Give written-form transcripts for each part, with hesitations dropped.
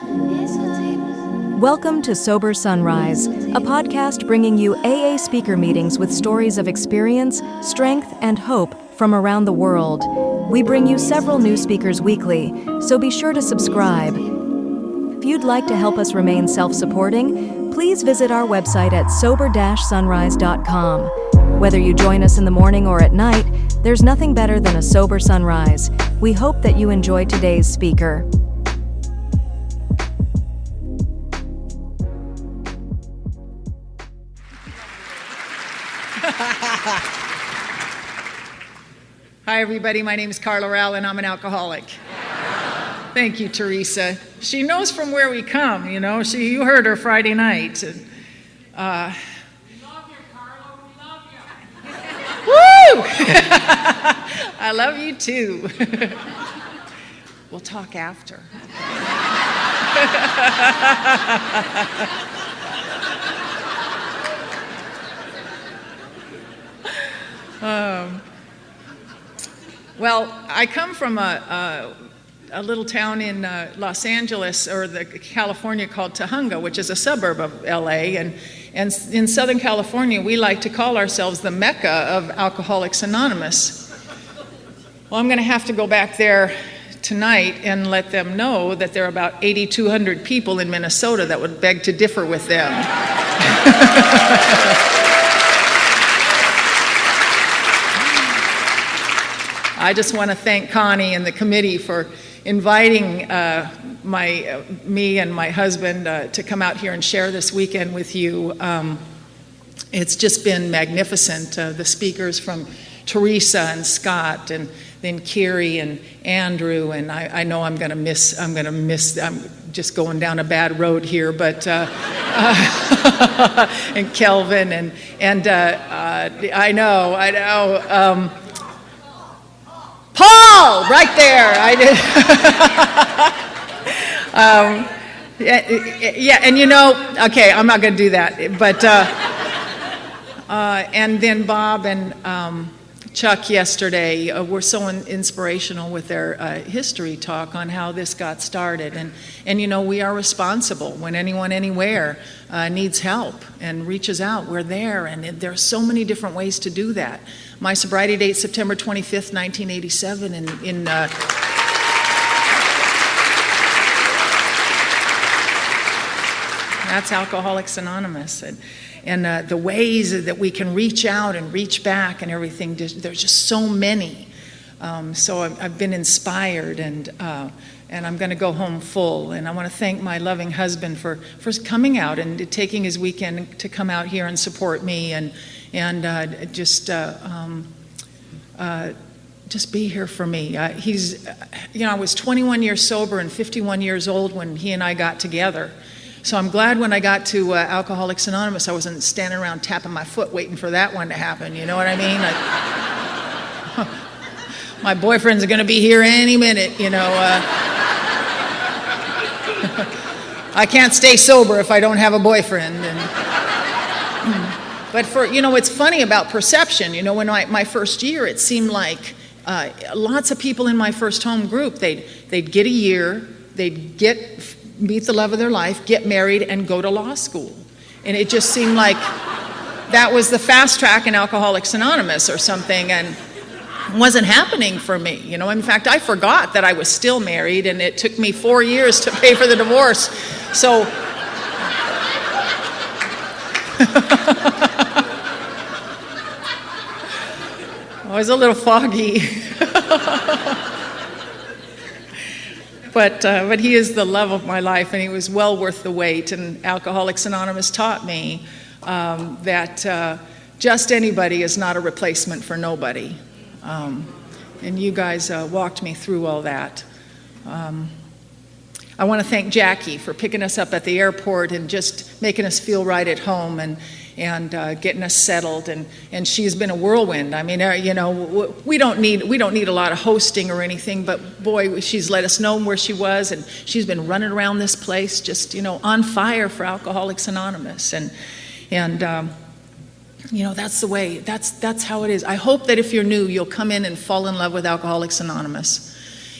Welcome to Sober Sunrise, a podcast bringing you AA speaker meetings with stories of experience, strength, and hope from around the world. We bring you several new speakers weekly, so be sure to subscribe. If you'd like to help us remain self-supporting, please visit our website at sober-sunrise.com. Whether you join us in the morning or at night, there's nothing better than a sober sunrise. We hope that you enjoy today's speaker. Hi, everybody. My name is Carla R, and I'm an alcoholic. Thank you, Teresa. She knows from where we come, you know. You heard her Friday night. And, We love you, Carla. We love you. woo! I love you, too. We'll talk after. Well, I come from a little town in Los Angeles, or California, called Tujunga, which is a suburb of LA. And in Southern California, we like to call ourselves the Mecca of Alcoholics Anonymous. Well, I'm going to have to go back there tonight and let them know that there are about 8,200 people in Minnesota that would beg to differ with them. I just want to thank Connie and the committee for inviting me and my husband to come out here and share this weekend with you. It's just been magnificent. The speakers from Teresa and Scott, and then Kiri and Andrew, and I know I'm just going down a bad road here, but and Kelvin and I know. Paul, right there. Yeah, and you know, okay, I'm not going to do that, but and then Bob and Chuck yesterday were so inspirational with their history talk on how this got started, and you know, we are responsible when anyone anywhere needs help and reaches out. We're there, and there are so many different ways to do that. My sobriety date, September 25th, 1987, in that's Alcoholics Anonymous, and the ways that we can reach out and reach back and everything. There's just so many. So I've been inspired, and I'm going to go home full. And I want to thank my loving husband for coming out and taking his weekend to come out here and support me and just be here for me. He's, you know, I was 21 years sober and 51 years old when he and I got together. So I'm glad when I got to Alcoholics Anonymous, I wasn't standing around tapping my foot waiting for that one to happen. You know what I mean? My boyfriend's going to be here any minute, you know. I can't stay sober if I don't have a boyfriend. But you know, it's funny about perception. You know, when my first year, it seemed like lots of people in my first home group, they'd get a year, they'd meet the love of their life, get married, and go to law school. And it just seemed like that was the fast track in Alcoholics Anonymous or something, and it wasn't happening for me. You know, in fact, I forgot that I was still married, and it took me 4 years to pay for the divorce. So I was a little foggy. But he is the love of my life, and he was well worth the wait. And Alcoholics Anonymous taught me that just anybody is not a replacement for nobody. And you guys walked me through all that. I want to thank Jackie for picking us up at the airport and just making us feel right at home and getting us settled. And she's been a whirlwind. I mean, you know, we don't need a lot of hosting or anything, but boy, she's let us know where she was, and she's been running around this place just, you know, on fire for Alcoholics Anonymous. And you know, that's the way, that's how it is. I hope that if you're new, you'll come in and fall in love with Alcoholics Anonymous.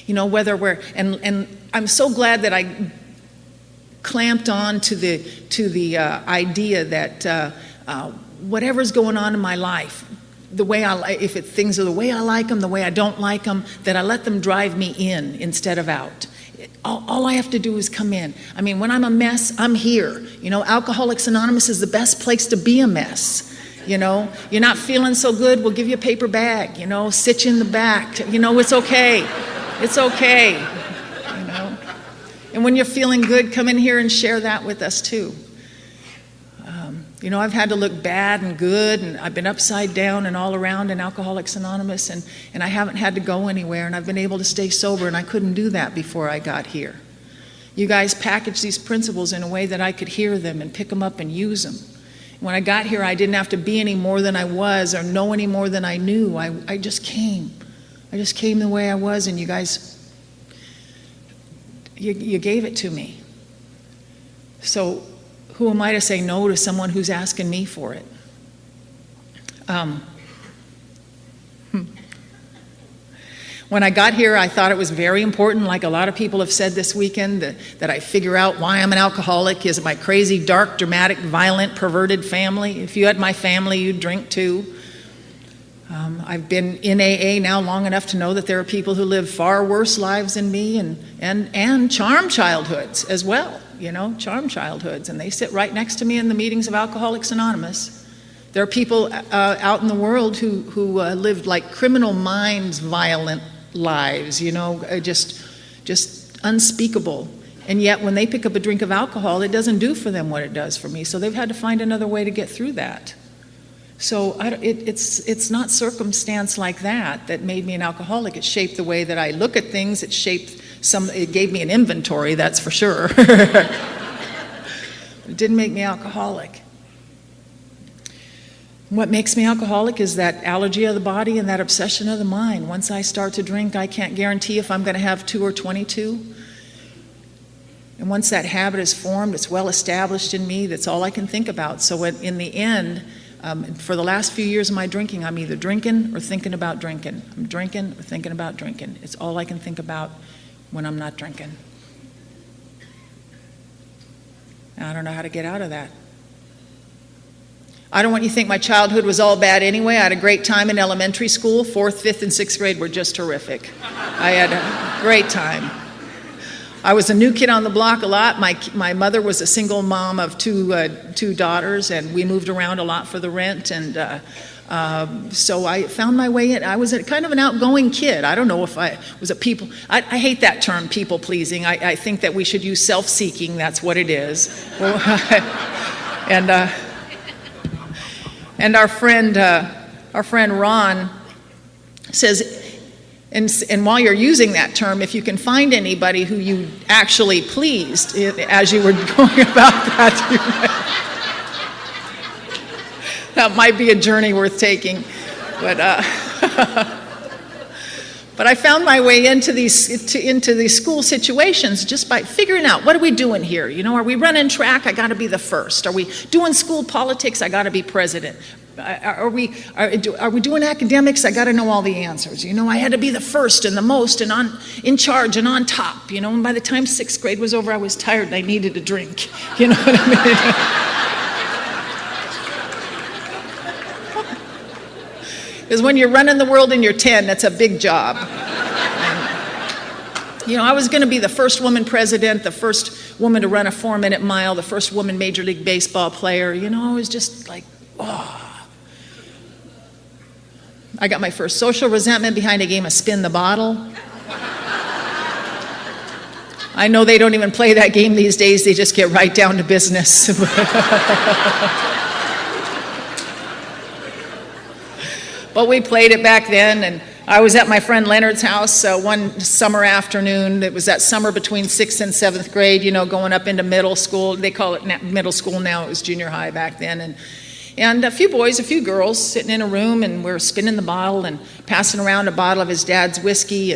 You know, whether we're, and I'm so glad that I clamped on to the idea that whatever's going on in my life, the way if things are the way I like them, the way I don't like them, that I let them drive me in instead of out. All I have to do is come in. I mean, when I'm a mess, I'm here. You know, Alcoholics Anonymous is the best place to be a mess. You know, you're not feeling so good, we'll give you a paper bag, you know, sit you in the back. You know, it's okay. It's okay. You know. And when you're feeling good, come in here and share that with us too. You know, I've had to look bad and good, and I've been upside down and all around in Alcoholics Anonymous, and I haven't had to go anywhere, and I've been able to stay sober, and I couldn't do that before I got here. You guys packaged these principles in a way that I could hear them and pick them up and use them. When I got here, I didn't have to be any more than I was or know any more than I knew. I just came. I just came the way I was, and you guys, you gave it to me. So who am I to say no to someone who's asking me for it? When I got here, I thought it was very important, like a lot of people have said this weekend, that I figure out why I'm an alcoholic. Is it my crazy, dark, dramatic, violent, perverted family? If you had my family, you'd drink too. I've been in AA now long enough to know that there are people who live far worse lives than me, and charmed childhoods as well, you know, charmed childhoods. And they sit right next to me in the meetings of Alcoholics Anonymous. There are people out in the world who lived like criminal minds, violent lives, you know, just unspeakable. And yet when they pick up a drink of alcohol, it doesn't do for them what it does for me. So they've had to find another way to get through that. So it's not circumstance like that made me an alcoholic. It shaped the way that I look at things. It gave me an inventory, that's for sure. It didn't make me alcoholic. What makes me alcoholic is that allergy of the body and that obsession of the mind. Once I start to drink, I can't guarantee if I'm going to have 2 or 22. And once that habit is formed, it's well established in me, that's all I can think about. So in the end, for the last few years of my drinking, I'm either drinking or thinking about drinking. I'm drinking or thinking about drinking. It's all I can think about when I'm not drinking. And I don't know how to get out of that. I don't want you to think my childhood was all bad anyway. I had a great time in elementary school. 4th, 5th, and 6th grade were just terrific. I had a great time. I was a new kid on the block a lot. My mother was a single mom of two daughters, and we moved around a lot for the rent. And so I found my way in. I was kind of an outgoing kid. I don't know if I was a people. I hate that term, people pleasing. I think that we should use self-seeking. That's what it is. And our friend Ron says. And while you're using that term, if you can find anybody who you actually pleased as you were going about that, that might be a journey worth taking. But I found my way into these school situations just by figuring out, what are we doing here? You know, are we running track? I got to be the first. Are we doing school politics? I got to be president. Are we doing academics? I got to know all the answers. You know, I had to be the first and the most and in charge and on top. You know, and by the time 6th grade was over, I was tired and I needed a drink. You know what I mean? Because when you're running the world and you're 10, that's a big job. You know, I was going to be the first woman president, the first woman to run a 4-minute mile, the first woman Major League Baseball player. You know, I was just like, oh. I got my first social resentment behind a game of Spin the Bottle. I know they don't even play that game these days. They just get right down to business. But we played it back then, and I was at my friend Leonard's house one summer afternoon. It was that summer between 6th and 7th grade, you know, going up into middle school. They call it middle school now. It was junior high back then. And a few boys, a few girls sitting in a room, and we're spinning the bottle and passing around a bottle of his dad's whiskey.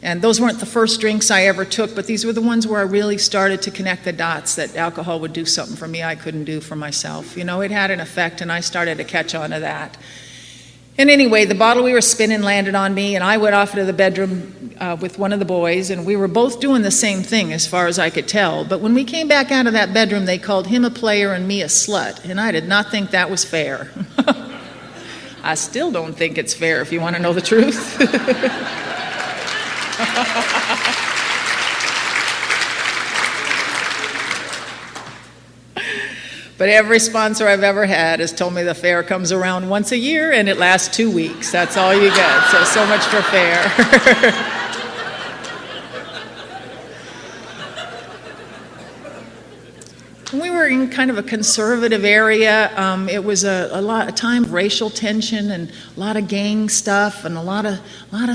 And those weren't the first drinks I ever took, but these were the ones where I really started to connect the dots that alcohol would do something for me I couldn't do for myself. You know, it had an effect, and I started to catch on to that. And anyway, the bottle we were spinning landed on me, and I went off into the bedroom with one of the boys, and we were both doing the same thing as far as I could tell. But when we came back out of that bedroom, they called him a player and me a slut, and I did not think that was fair. I still don't think it's fair, if you want to know the truth. But every sponsor I've ever had has told me the fair comes around once a year and it lasts 2 weeks. That's all you get. So much for fair. We were in kind of a conservative area. It was a time of racial tension and a lot of gang stuff and a lot of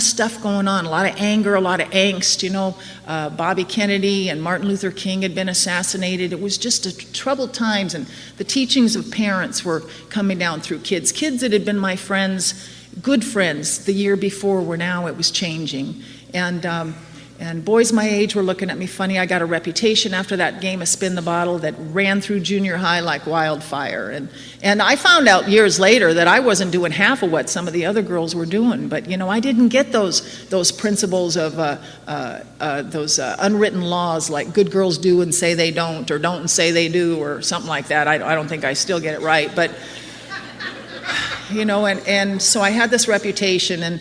stuff going on, a lot of anger, a lot of angst. You know, Bobby Kennedy and Martin Luther King had been assassinated. It was just troubled times, and the teachings of parents were coming down through kids. Kids that had been my friends, good friends, the year before were now, it was changing. And boys my age were looking at me funny. I got a reputation after that game of Spin the Bottle that ran through junior high like wildfire. And I found out years later that I wasn't doing half of what some of the other girls were doing. But, you know, I didn't get those principles of those unwritten laws like good girls do and say they don't, or don't and say they do, or something like that. I don't think I still get it right. But, you know, and so I had this reputation, and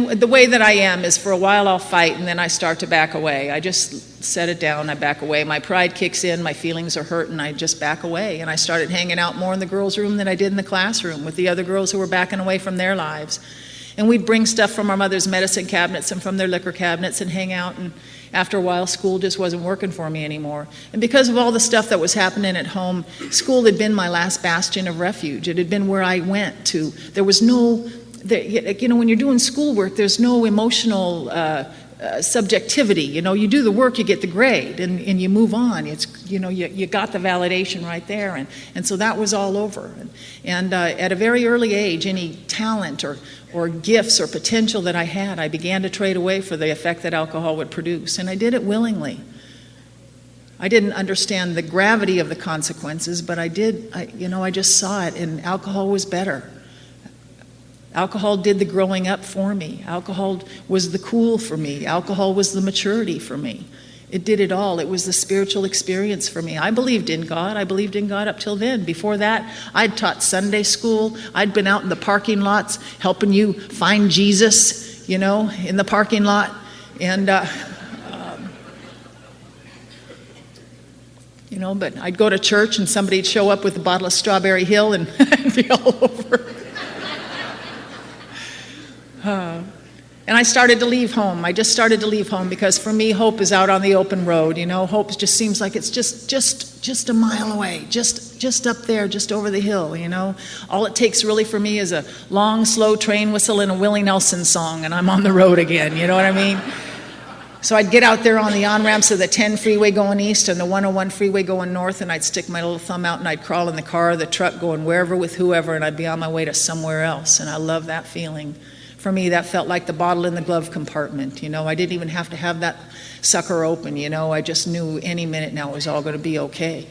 the way that I am is for a while I'll fight and then I start to back away. I just set it down, I back away. My pride kicks in, my feelings are hurt, and I just back away. And I started hanging out more in the girls' room than I did in the classroom with the other girls who were backing away from their lives. And we'd bring stuff from our mother's medicine cabinets and from their liquor cabinets and hang out, and after a while, school just wasn't working for me anymore. And because of all the stuff that was happening at home, school had been my last bastion of refuge. It had been where I went to. There was no, you know, when you're doing schoolwork, there's no emotional subjectivity. You know, you do the work, you get the grade, and you move on. It's, you know, you got the validation right there. And so that was all over. And at a very early age, any talent or gifts or potential that I had, I began to trade away for the effect that alcohol would produce. And I did it willingly. I didn't understand the gravity of the consequences, but I just saw it, and alcohol was better. Alcohol did the growing up for me. Alcohol was the cool for me. Alcohol was the maturity for me. It did it all. It was the spiritual experience for me. I believed in God. I believed in God up till then. Before that, I'd taught Sunday school. I'd been out in the parking lots helping you find Jesus, you know, in the parking lot. And, you know, but I'd go to church and somebody'd show up with a bottle of Strawberry Hill and I'd be all over. And I started to leave home. I just started to leave home because for me, hope is out on the open road. You know, hope just seems like it's just a mile away, just up there, just over the hill, you know. All it takes really for me is a long, slow train whistle and a Willie Nelson song, and I'm on the road again, you know what I mean? So I'd get out there on the on-ramps of the 10 freeway going east and the 101 freeway going north, and I'd stick my little thumb out and I'd crawl in the car or the truck going wherever with whoever, and I'd be on my way to somewhere else, and I love that feeling. For me, that felt like the bottle in the glove compartment, you know. I didn't even have to have that sucker open, you know. I just knew any minute now it was all going to be okay.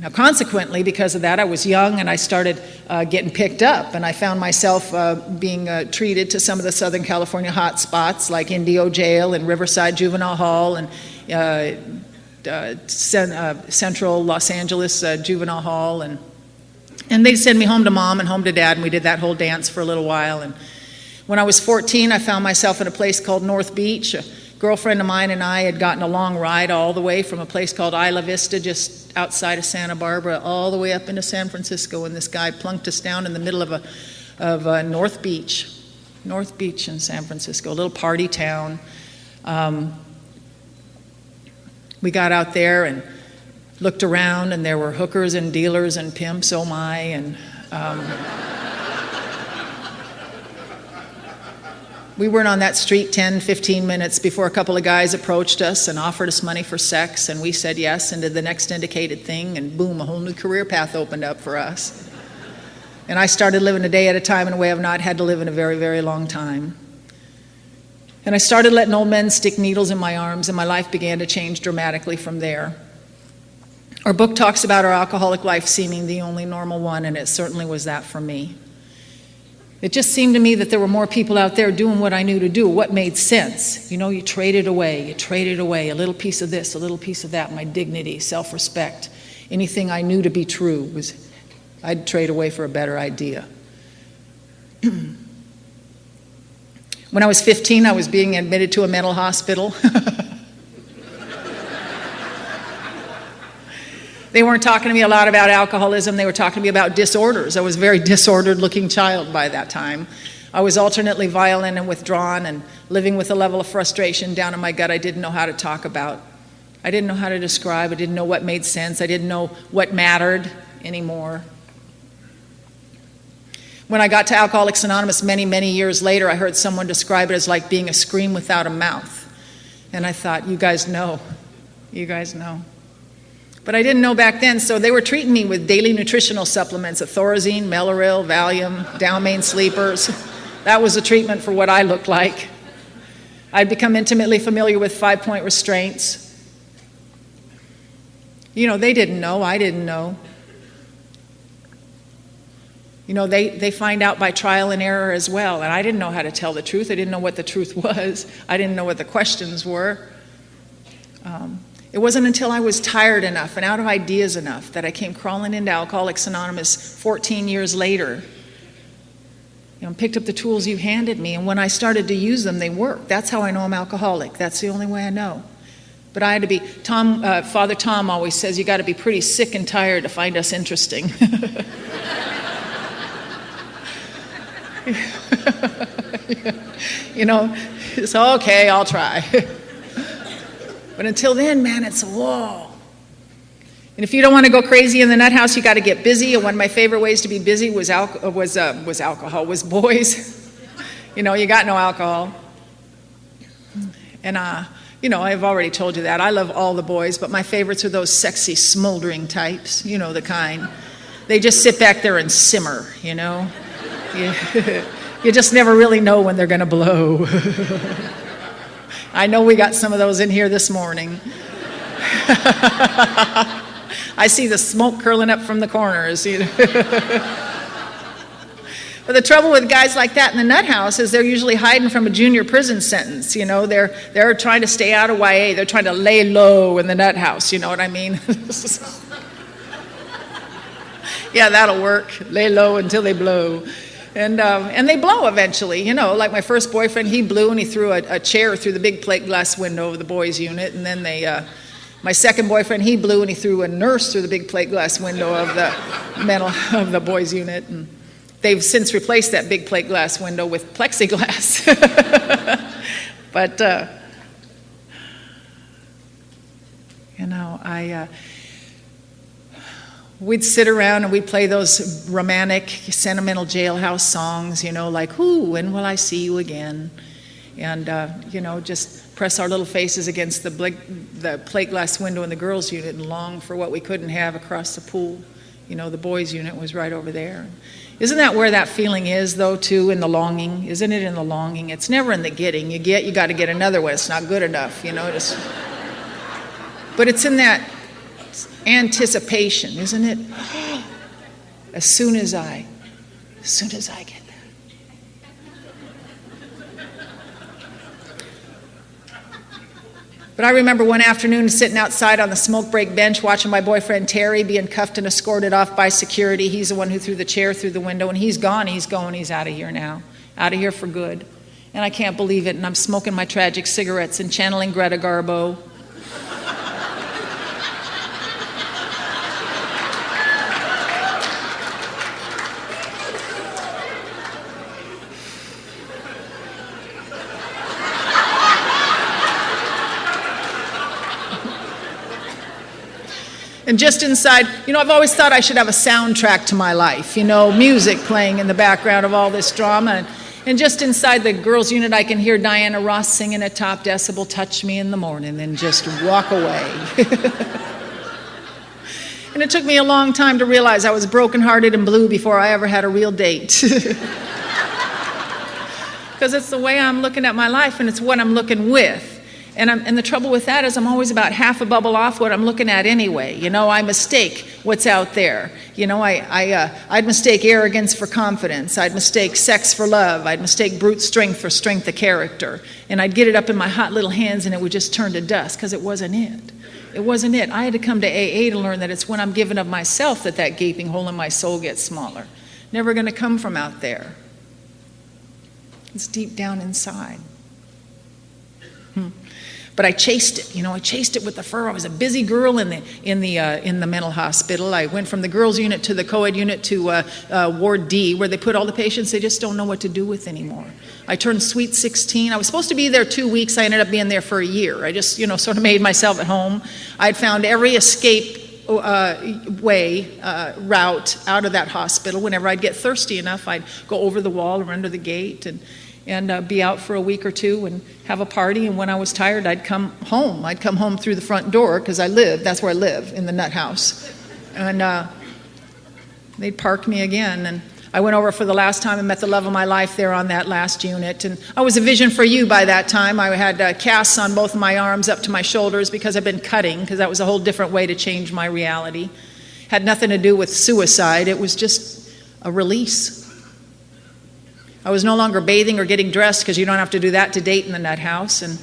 Now, consequently, because of that, I was young and I started getting picked up, and I found myself being treated to some of the Southern California hot spots like Indio Jail and Riverside Juvenile Hall and Central Los Angeles Juvenile Hall, and they'd send me home to mom and home to dad, and we did that whole dance for a little while. And when I was 14, I found myself in a place called North Beach. A girlfriend of mine and I had gotten a long ride all the way from a place called Isla Vista, just outside of Santa Barbara, all the way up into San Francisco, and this guy plunked us down in the middle of North Beach in San Francisco, a little party town. We got out there and looked around, and there were hookers and dealers and pimps, oh my, and we weren't on that street 10, 15 minutes before a couple of guys approached us and offered us money for sex, and we said yes and did the next indicated thing, and boom, a whole new career path opened up for us. And I started living a day at a time in a way I've not had to live in a very, very long time. And I started letting old men stick needles in my arms, and my life began to change dramatically from there. Our book talks about our alcoholic life seeming the only normal one, and it certainly was that for me. It just seemed to me that there were more people out there doing what I knew to do, what made sense. You know, you traded away, a little piece of this, a little piece of that, my dignity, self-respect. Anything I knew to be true I'd trade away for a better idea. When I was 15, I was being admitted to a mental hospital. They weren't talking to me a lot about alcoholism. They were talking to me about disorders. I was a very disordered looking child by that time. I was alternately violent and withdrawn and living with a level of frustration down in my gut I didn't know how to talk about. I didn't know how to describe. I didn't know what made sense. I didn't know what mattered anymore. When I got to Alcoholics Anonymous many, many years later, I heard someone describe it as like being a scream without a mouth. And I thought, you guys know. You guys know. But I didn't know back then, so they were treating me with daily nutritional supplements, Thorazine, Meloril, Valium, Dalmane sleepers. That was the treatment for what I looked like. I'd become intimately familiar with 5-point restraints. You know, they didn't know, I didn't know. You know, they find out by trial and error as well, and I didn't know how to tell the truth. I didn't know what the truth was. I didn't know what the questions were. It wasn't until I was tired enough and out of ideas enough that I came crawling into Alcoholics Anonymous 14 years later. You know, picked up the tools you handed me, and when I started to use them, they worked. That's how I know I'm alcoholic. That's the only way I know. But I had to be, Father Tom always says, you got to be pretty sick and tired to find us interesting. You know, it's okay, I'll try. But until then, man, it's whoa. And if you don't want to go crazy in the nut house, you got to get busy. And one of my favorite ways to be busy was boys. You know, you got no alcohol. And you know, I've already told you that. I love all the boys, but my favorites are those sexy, smoldering types. You know the kind. They just sit back there and simmer. You know, you just never really know when they're going to blow. I know we got some of those in here this morning. I see the smoke curling up from the corners. You know? But the trouble with guys like that in the nut house is they're usually hiding from a junior prison sentence. You know, they're trying to stay out of YA. They're trying to lay low in the nut house. You know what I mean? Yeah, that'll work. Lay low until they blow. And they blow eventually, you know, like my first boyfriend, he blew and he threw a chair through the big plate glass window of the boys' unit. And then my second boyfriend, he blew and he threw a nurse through the big plate glass window of the boys' unit. And they've since replaced that big plate glass window with plexiglass. But, you know, we'd sit around and we'd play those romantic, sentimental jailhouse songs, you know, like, "Ooh, when will I see you again?" And, you know, just press our little faces against the plate glass window in the girls' unit and long for what we couldn't have across the pool. You know, the boys' unit was right over there. Isn't that where that feeling is, though, too, in the longing? Isn't it in the longing? It's never in the getting. You got to get another one. It's not good enough, you know. But it's in that anticipation, isn't it? As soon as I get that. But I remember one afternoon sitting outside on the smoke break bench watching my boyfriend Terry being cuffed and escorted off by security. He's the one who threw the chair through the window, and he's gone, he's going, he's out of here now. Out of here for good. And I can't believe it, and I'm smoking my tragic cigarettes and channeling Greta Garbo. And just inside, you know, I've always thought I should have a soundtrack to my life, you know, music playing in the background of all this drama. And just inside the girls' unit, I can hear Diana Ross singing at top decibel, "Touch Me in the Morning," and just walk away. And it took me a long time to realize I was brokenhearted and blue before I ever had a real date. Because it's the way I'm looking at my life, and it's what I'm looking with. And the trouble with that is I'm always about half a bubble off what I'm looking at anyway. I mistake what's out there. I'd mistake arrogance for confidence. I'd mistake sex for love. I'd mistake brute strength for strength of character. And I'd get it up in my hot little hands and it would just turn to dust because it wasn't it. It wasn't it. I had to come to AA to learn that it's when I'm giving of myself that gaping hole in my soul gets smaller. Never going to come from out there. It's deep down inside. But I chased it, I chased it with the fur. I was a busy girl in the mental hospital. I went from the girls unit to the co-ed unit to Ward D, where they put all the patients they just don't know what to do with anymore. I turned sweet 16. I was supposed to be there 2 weeks. I ended up being there for a year. I just, sort of made myself at home. I'd found every escape route out of that hospital. Whenever I'd get thirsty enough, I'd go over the wall or under the gate and be out for a week or two and have a party. And when I was tired, I'd come home. I'd come home through the front door because that's where I live, in the nut house. And they'd park me again. And I went over for the last time and met the love of my life there on that last unit. And I was a vision for you by that time. I had casts on both of my arms up to my shoulders because I'd been cutting, because that was a whole different way to change my reality. Had nothing to do with suicide. It was just a release. I was no longer bathing or getting dressed because you don't have to do that to date in the nut house. And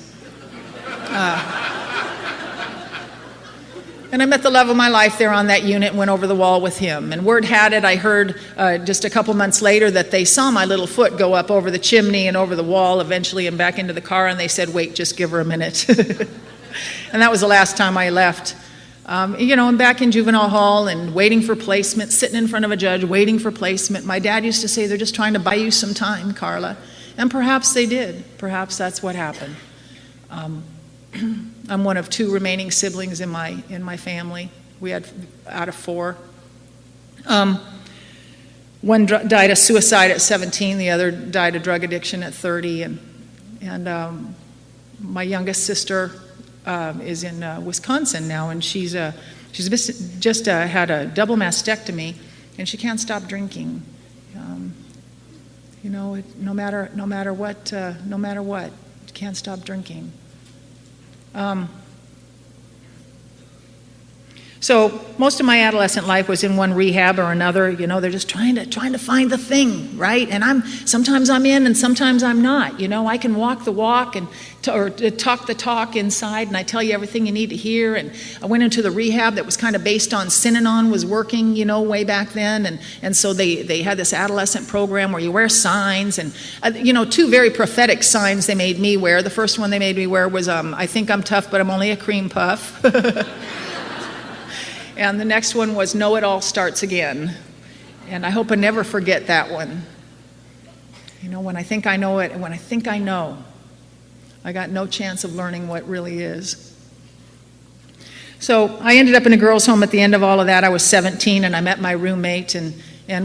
I met the love of my life there on that unit and went over the wall with him. And word had it, I heard just a couple months later that they saw my little foot go up over the chimney and over the wall eventually and back into the car, and they said, wait, just give her a minute. And that was the last time I left. I'm back in juvenile hall and waiting for placement, sitting in front of a judge, waiting for placement. My dad used to say, they're just trying to buy you some time, Carla. And perhaps they did. Perhaps that's what happened. I'm one of 2 remaining siblings in my family. We had out of 4. One died of suicide at 17. The other died of drug addiction at 30. And my youngest sister is in Wisconsin now, and she's just had a double mastectomy, and she can't stop drinking. No matter what, can't stop drinking. So most of my adolescent life was in one rehab or another. They're just trying to find the thing, right? And sometimes I'm in and sometimes I'm not. I can walk the walk or talk the talk inside, and I tell you everything you need to hear. And I went into the rehab that was kind of based on Synanon was working, way back then. And so they had this adolescent program where you wear signs, and 2 very prophetic signs they made me wear. The first one they made me wear was, I think I'm tough, but I'm only a cream puff. And the next one was, know it all starts again. And I hope I never forget that one. When I think I know it, and when I think I know, I got no chance of learning what really is. So I ended up in a girls' home at the end of all of that. I was 17, and I met my roommate, and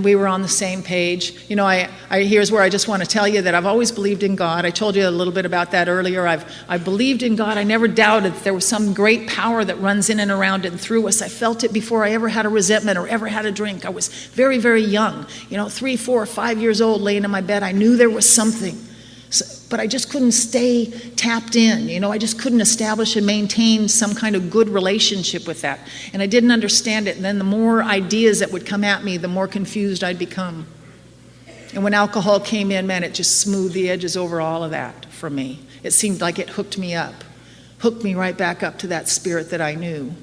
we were on the same page. Here's where I just want to tell you that I've always believed in God. I told you a little bit about that earlier. I believed in God. I never doubted that there was some great power that runs in and around and through us. I felt it before I ever had a resentment or ever had a drink. I was very, very young, 3, 4, 5 years old, laying in my bed. I knew there was something. But I just couldn't stay tapped in, I just couldn't establish and maintain some kind of good relationship with that. And I didn't understand it. And then the more ideas that would come at me, the more confused I'd become. And when alcohol came in, man, it just smoothed the edges over all of that for me. It seemed like it hooked me right back up to that spirit that I knew.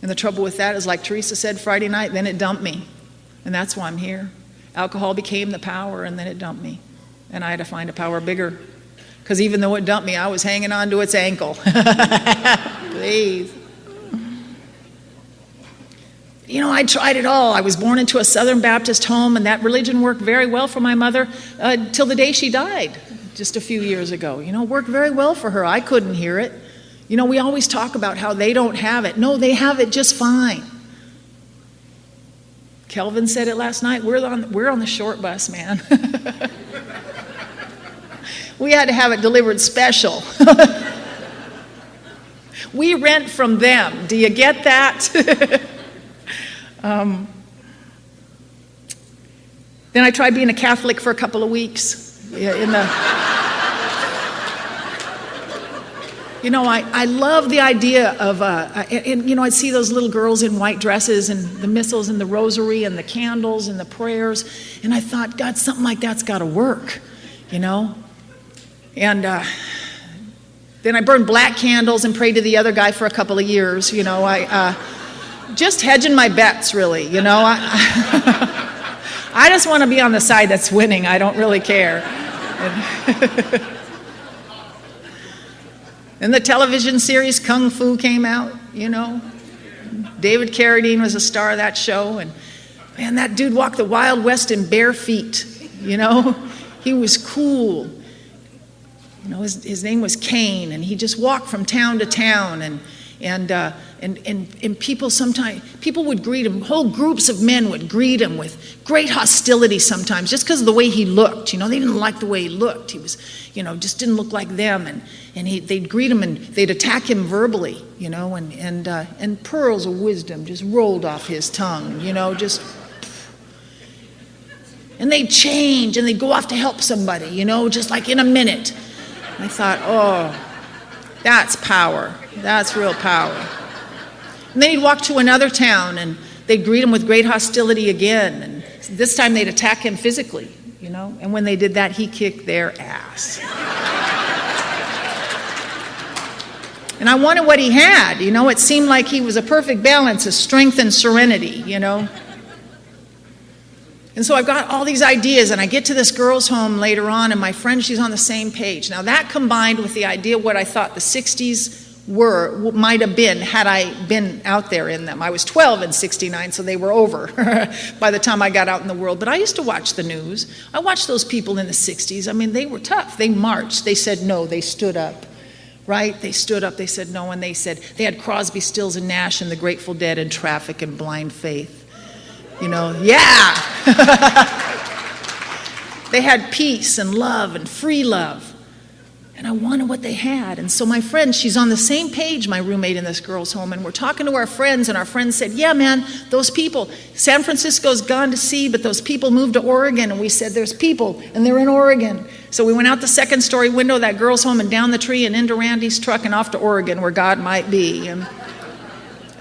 And the trouble with that is, like Teresa said Friday night, then it dumped me. And that's why I'm here. Alcohol became the power, and then it dumped me. And I had to find a power bigger. Because even though it dumped me, I was hanging on to its ankle. Please. I tried it all. I was born into a Southern Baptist home, and that religion worked very well for my mother till the day she died just a few years ago. Worked very well for her. I couldn't hear it. We always talk about how they don't have it. No, they have it just fine. Kelvin said it last night. We're on the short bus, man. We had to have it delivered special. We rent from them. Do you get that? Then I tried being a Catholic for a couple of weeks. You know, I love the idea of, and you know, I'd see those little girls in white dresses and the missals and the rosary and the candles and the prayers, and I thought, God, something like that's got to work, you know? And then I burned black candles and prayed to the other guy for a couple of years, you know. Just hedging my bets, really, you know. I just want to be on the side that's winning. I don't really care. And the television series Kung Fu came out, you know. David Carradine was a star of that show. And man, that dude walked the Wild West in bare feet, you know. He was cool. You know, his name was Kane, and he just walked from town to town, and people sometimes, people would greet him, whole groups of men would greet him with great hostility sometimes, just because of the way he looked. You know, they didn't like the way he looked. He was, you know, just didn't look like them, and they'd greet him and they'd attack him verbally, you know, and pearls of wisdom just rolled off his tongue, you know, just. And they'd change and they'd go off to help somebody, you know, just like in a minute. And I thought, oh, that's power. That's real power. And then he'd walk to another town and they'd greet him with great hostility again. And this time they'd attack him physically, you know. And when they did that, he kicked their ass. And I wanted what he had, you know. It seemed like he was a perfect balance of strength and serenity, you know. And so I've got all these ideas, and I get to this girl's home later on, and my friend, she's on the same page. Now that combined with the idea of what I thought the 60s might have been had I been out there in them. I was 12 in 69, so they were over by the time I got out in the world. But I used to watch the news. I watched those people in the 60s. I mean, they were tough. They marched. They said no. They stood up, right? They stood up. They said no, and they said, they had Crosby, Stills, and Nash and the Grateful Dead and Traffic and Blind Faith. You know, yeah. They had peace and love and free love. And I wanted what they had. And so my friend, she's on the same page, my roommate in this girl's home, and we're talking to our friends, and our friends said, yeah, man, those people, San Francisco's gone to sea, but those people moved to Oregon. And we said, there's people, and they're in Oregon. So we went out the second story window of that girl's home and down the tree and into Randy's truck and off to Oregon, where God might be.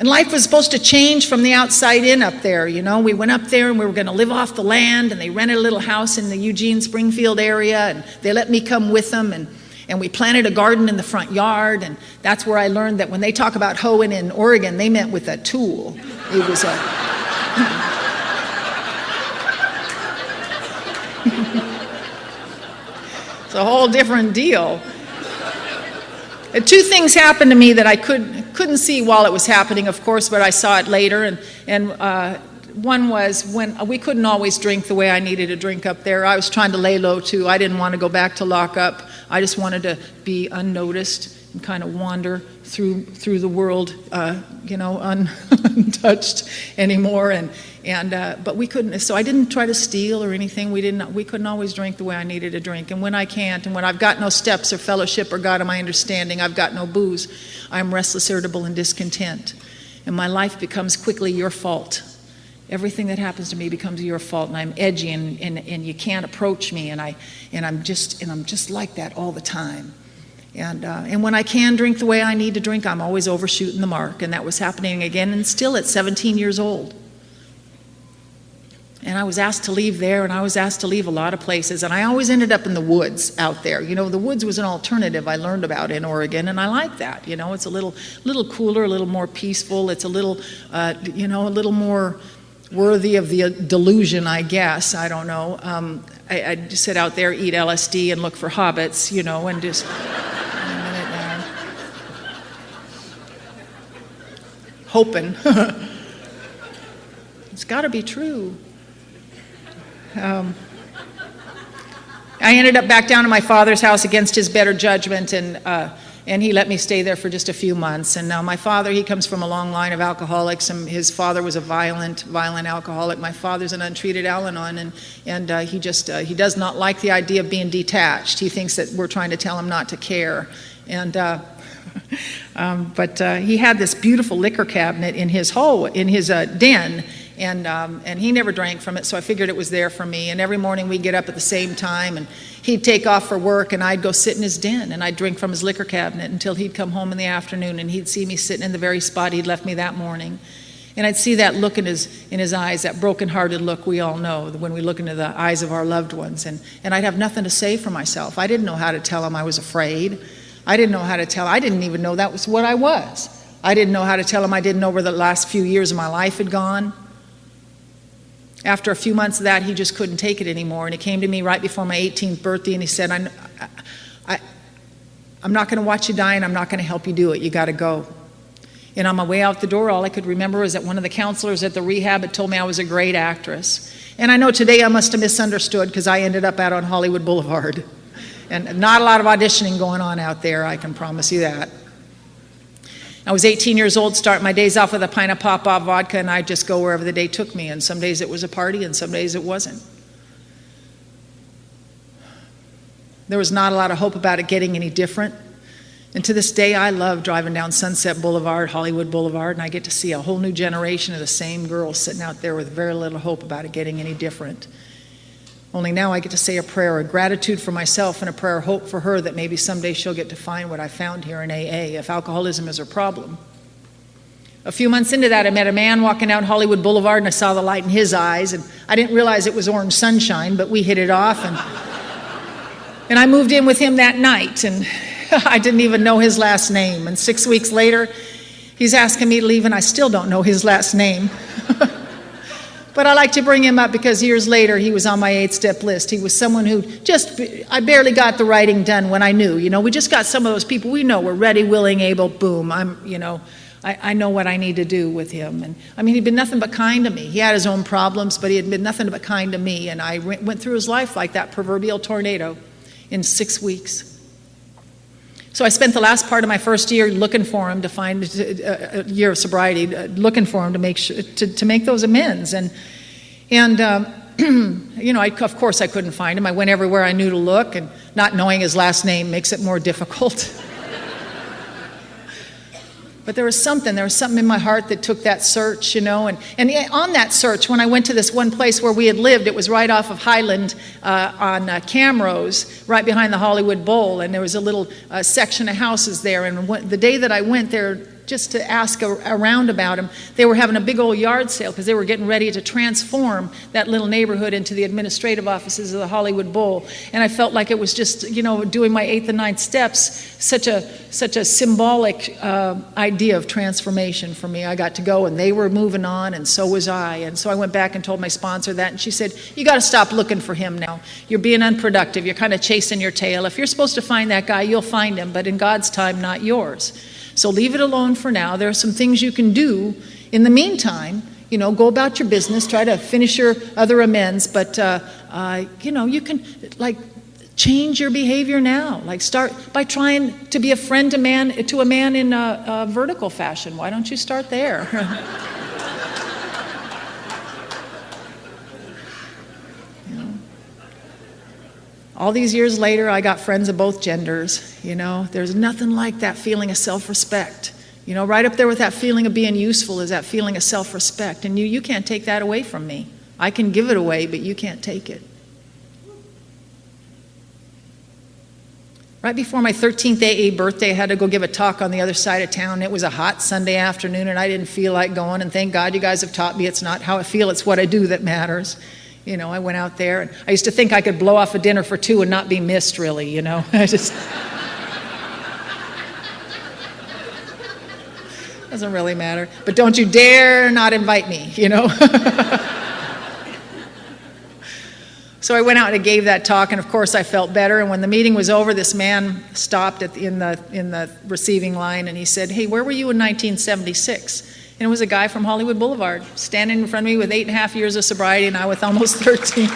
And life was supposed to change from the outside in up there, you know. We went up there and we were going to live off the land, and they rented a little house in the Eugene, Springfield area, and they let me come with them, and we planted a garden in the front yard, and that's where I learned that when they talk about hoeing in Oregon, they meant with a tool. It was it's a whole different deal. Two things happened to me that I couldn't see while it was happening, of course, but I saw it later. And one was when we couldn't always drink the way I needed to drink up there. I was trying to lay low, too. I didn't want to go back to lockup. I just wanted to be unnoticed and kind of wander through the world, you know, untouched anymore. But we couldn't, so I didn't try to steal or anything. We couldn't always drink the way I needed to drink. And when I can't, and when I've got no steps or fellowship or God of my understanding, I've got no booze, I'm restless, irritable, and discontent. And my life becomes quickly your fault. Everything that happens to me becomes your fault, and I'm edgy, and you can't approach me, and I'm just like that all the time. And when I can drink the way I need to drink, I'm always overshooting the mark, and that was happening again, and still at 17 years old. And I was asked to leave there, and I was asked to leave a lot of places, and I always ended up in the woods out there. You know, the woods was an alternative I learned about in Oregon, and I like that. You know, it's a little cooler, a little more peaceful. It's a little, you know, a little more worthy of the delusion, I guess. I don't know. I just sit out there, eat LSD, and look for hobbits, you know, and just... hoping. It's got to be true. I ended up back down to my father's house against his better judgment, and he let me stay there for just a few months. And now my father, he comes from a long line of alcoholics, and his father was a violent alcoholic. My father's an untreated Al-Anon, and he does not like the idea of being detached. He thinks that we're trying to tell him not to care. And but he had this beautiful liquor cabinet in his den, and he never drank from it, so I figured it was there for me. And every morning we'd get up at the same time, and he'd take off for work, and I'd go sit in his den, and I'd drink from his liquor cabinet until he'd come home in the afternoon, and he'd see me sitting in the very spot he'd left me that morning. And I'd see that look in his eyes, that broken-hearted look we all know when we look into the eyes of our loved ones. And I'd have nothing to say for myself. I didn't know how to tell him I was afraid. I didn't know how to tell. I didn't even know that was what I was. I didn't know how to tell him I didn't know where the last few years of my life had gone. After a few months of that, he just couldn't take it anymore. And he came to me right before my 18th birthday, and he said, I'm not going to watch you die, and I'm not going to help you do it. You got to go. And on my way out the door, all I could remember was that one of the counselors at the rehab had told me I was a great actress. And I know today I must have misunderstood, because I ended up out on Hollywood Boulevard. And not a lot of auditioning going on out there, I can promise you that. I was 18 years old, starting my days off with a pint of Pop-Off vodka, and I'd just go wherever the day took me. And some days it was a party, and some days it wasn't. There was not a lot of hope about it getting any different. And to this day, I love driving down Sunset Boulevard, Hollywood Boulevard, and I get to see a whole new generation of the same girls sitting out there with very little hope about it getting any different. Only now I get to say a prayer of gratitude for myself and a prayer of hope for her that maybe someday she'll get to find what I found here in AA, if alcoholism is her problem. A few months into that, I met a man walking down Hollywood Boulevard, and I saw the light in his eyes, and I didn't realize it was orange sunshine, but we hit it off, and I moved in with him that night, and I didn't even know his last name. And 6 weeks later, he's asking me to leave, and I still don't know his last name. But I like to bring him up because years later, he was on my 8-step list. He was someone who I barely got the writing done when I knew. We just got some of those people we know. We're ready, willing, able, boom. I know what I need to do with him. And I mean, he'd been nothing but kind to me. He had his own problems, but he had been nothing but kind to me. And I went through his life like that proverbial tornado in 6 weeks. So I spent the last part of my first year looking for him to find a year of sobriety, looking for him to make sure, to make those amends. And of course I couldn't find him. I went everywhere I knew to look, and not knowing his last name makes it more difficult. But there was something in my heart that took that search, and on that search, when I went to this one place where we had lived, it was right off of Highland on Camrose, right behind the Hollywood Bowl, and there was a little section of houses there, and the day that I went there just to ask around about them, they were having a big old yard sale because they were getting ready to transform that little neighborhood into the administrative offices of the Hollywood Bowl. And I felt like it was just, doing my 8th and 9th steps, such a symbolic idea of transformation for me. I got to go, and they were moving on, and so was I. And so I went back and told my sponsor that, and she said, you got to stop looking for him now. You're being unproductive. You're kind of chasing your tail. If you're supposed to find that guy, you'll find him, but in God's time, not yours. So leave it alone for now. There are some things you can do in the meantime. Go about your business, try to finish your other amends, but you can change your behavior now. Start by trying to be a friend to a man in a vertical fashion. Why don't you start there? All these years later, I got friends of both genders. There's nothing like that feeling of self-respect. Right up there with that feeling of being useful is that feeling of self-respect. And you can't take that away from me. I can give it away, but you can't take it. Right before my 13th AA birthday, I had to go give a talk on the other side of town. It was a hot Sunday afternoon, and I didn't feel like going. And thank God you guys have taught me it's not how I feel, it's what I do that matters. I went out there, and I used to think I could blow off a dinner for 2 and not be missed, really, I just... Doesn't really matter. But don't you dare not invite me, So I went out and gave that talk, and of course I felt better. And when the meeting was over, this man stopped in the receiving line, and he said, hey, where were you in 1976? And it was a guy from Hollywood Boulevard standing in front of me with 8.5 years of sobriety, and I with almost 13.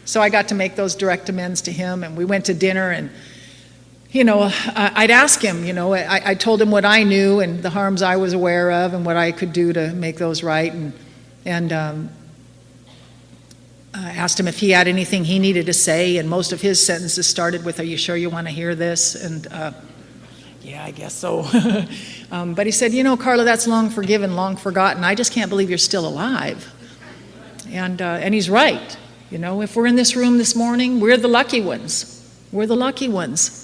So I got to make those direct amends to him, and we went to dinner, and I'd ask him, I told him what I knew and the harms I was aware of and what I could do to make those right. And asked him if he had anything he needed to say, and most of his sentences started with, "Are you sure you want to hear this?" And yeah, I guess so. But he said, "Carla, that's long forgiven, long forgotten. I just can't believe you're still alive." And he's right. If we're in this room this morning, we're the lucky ones. We're the lucky ones.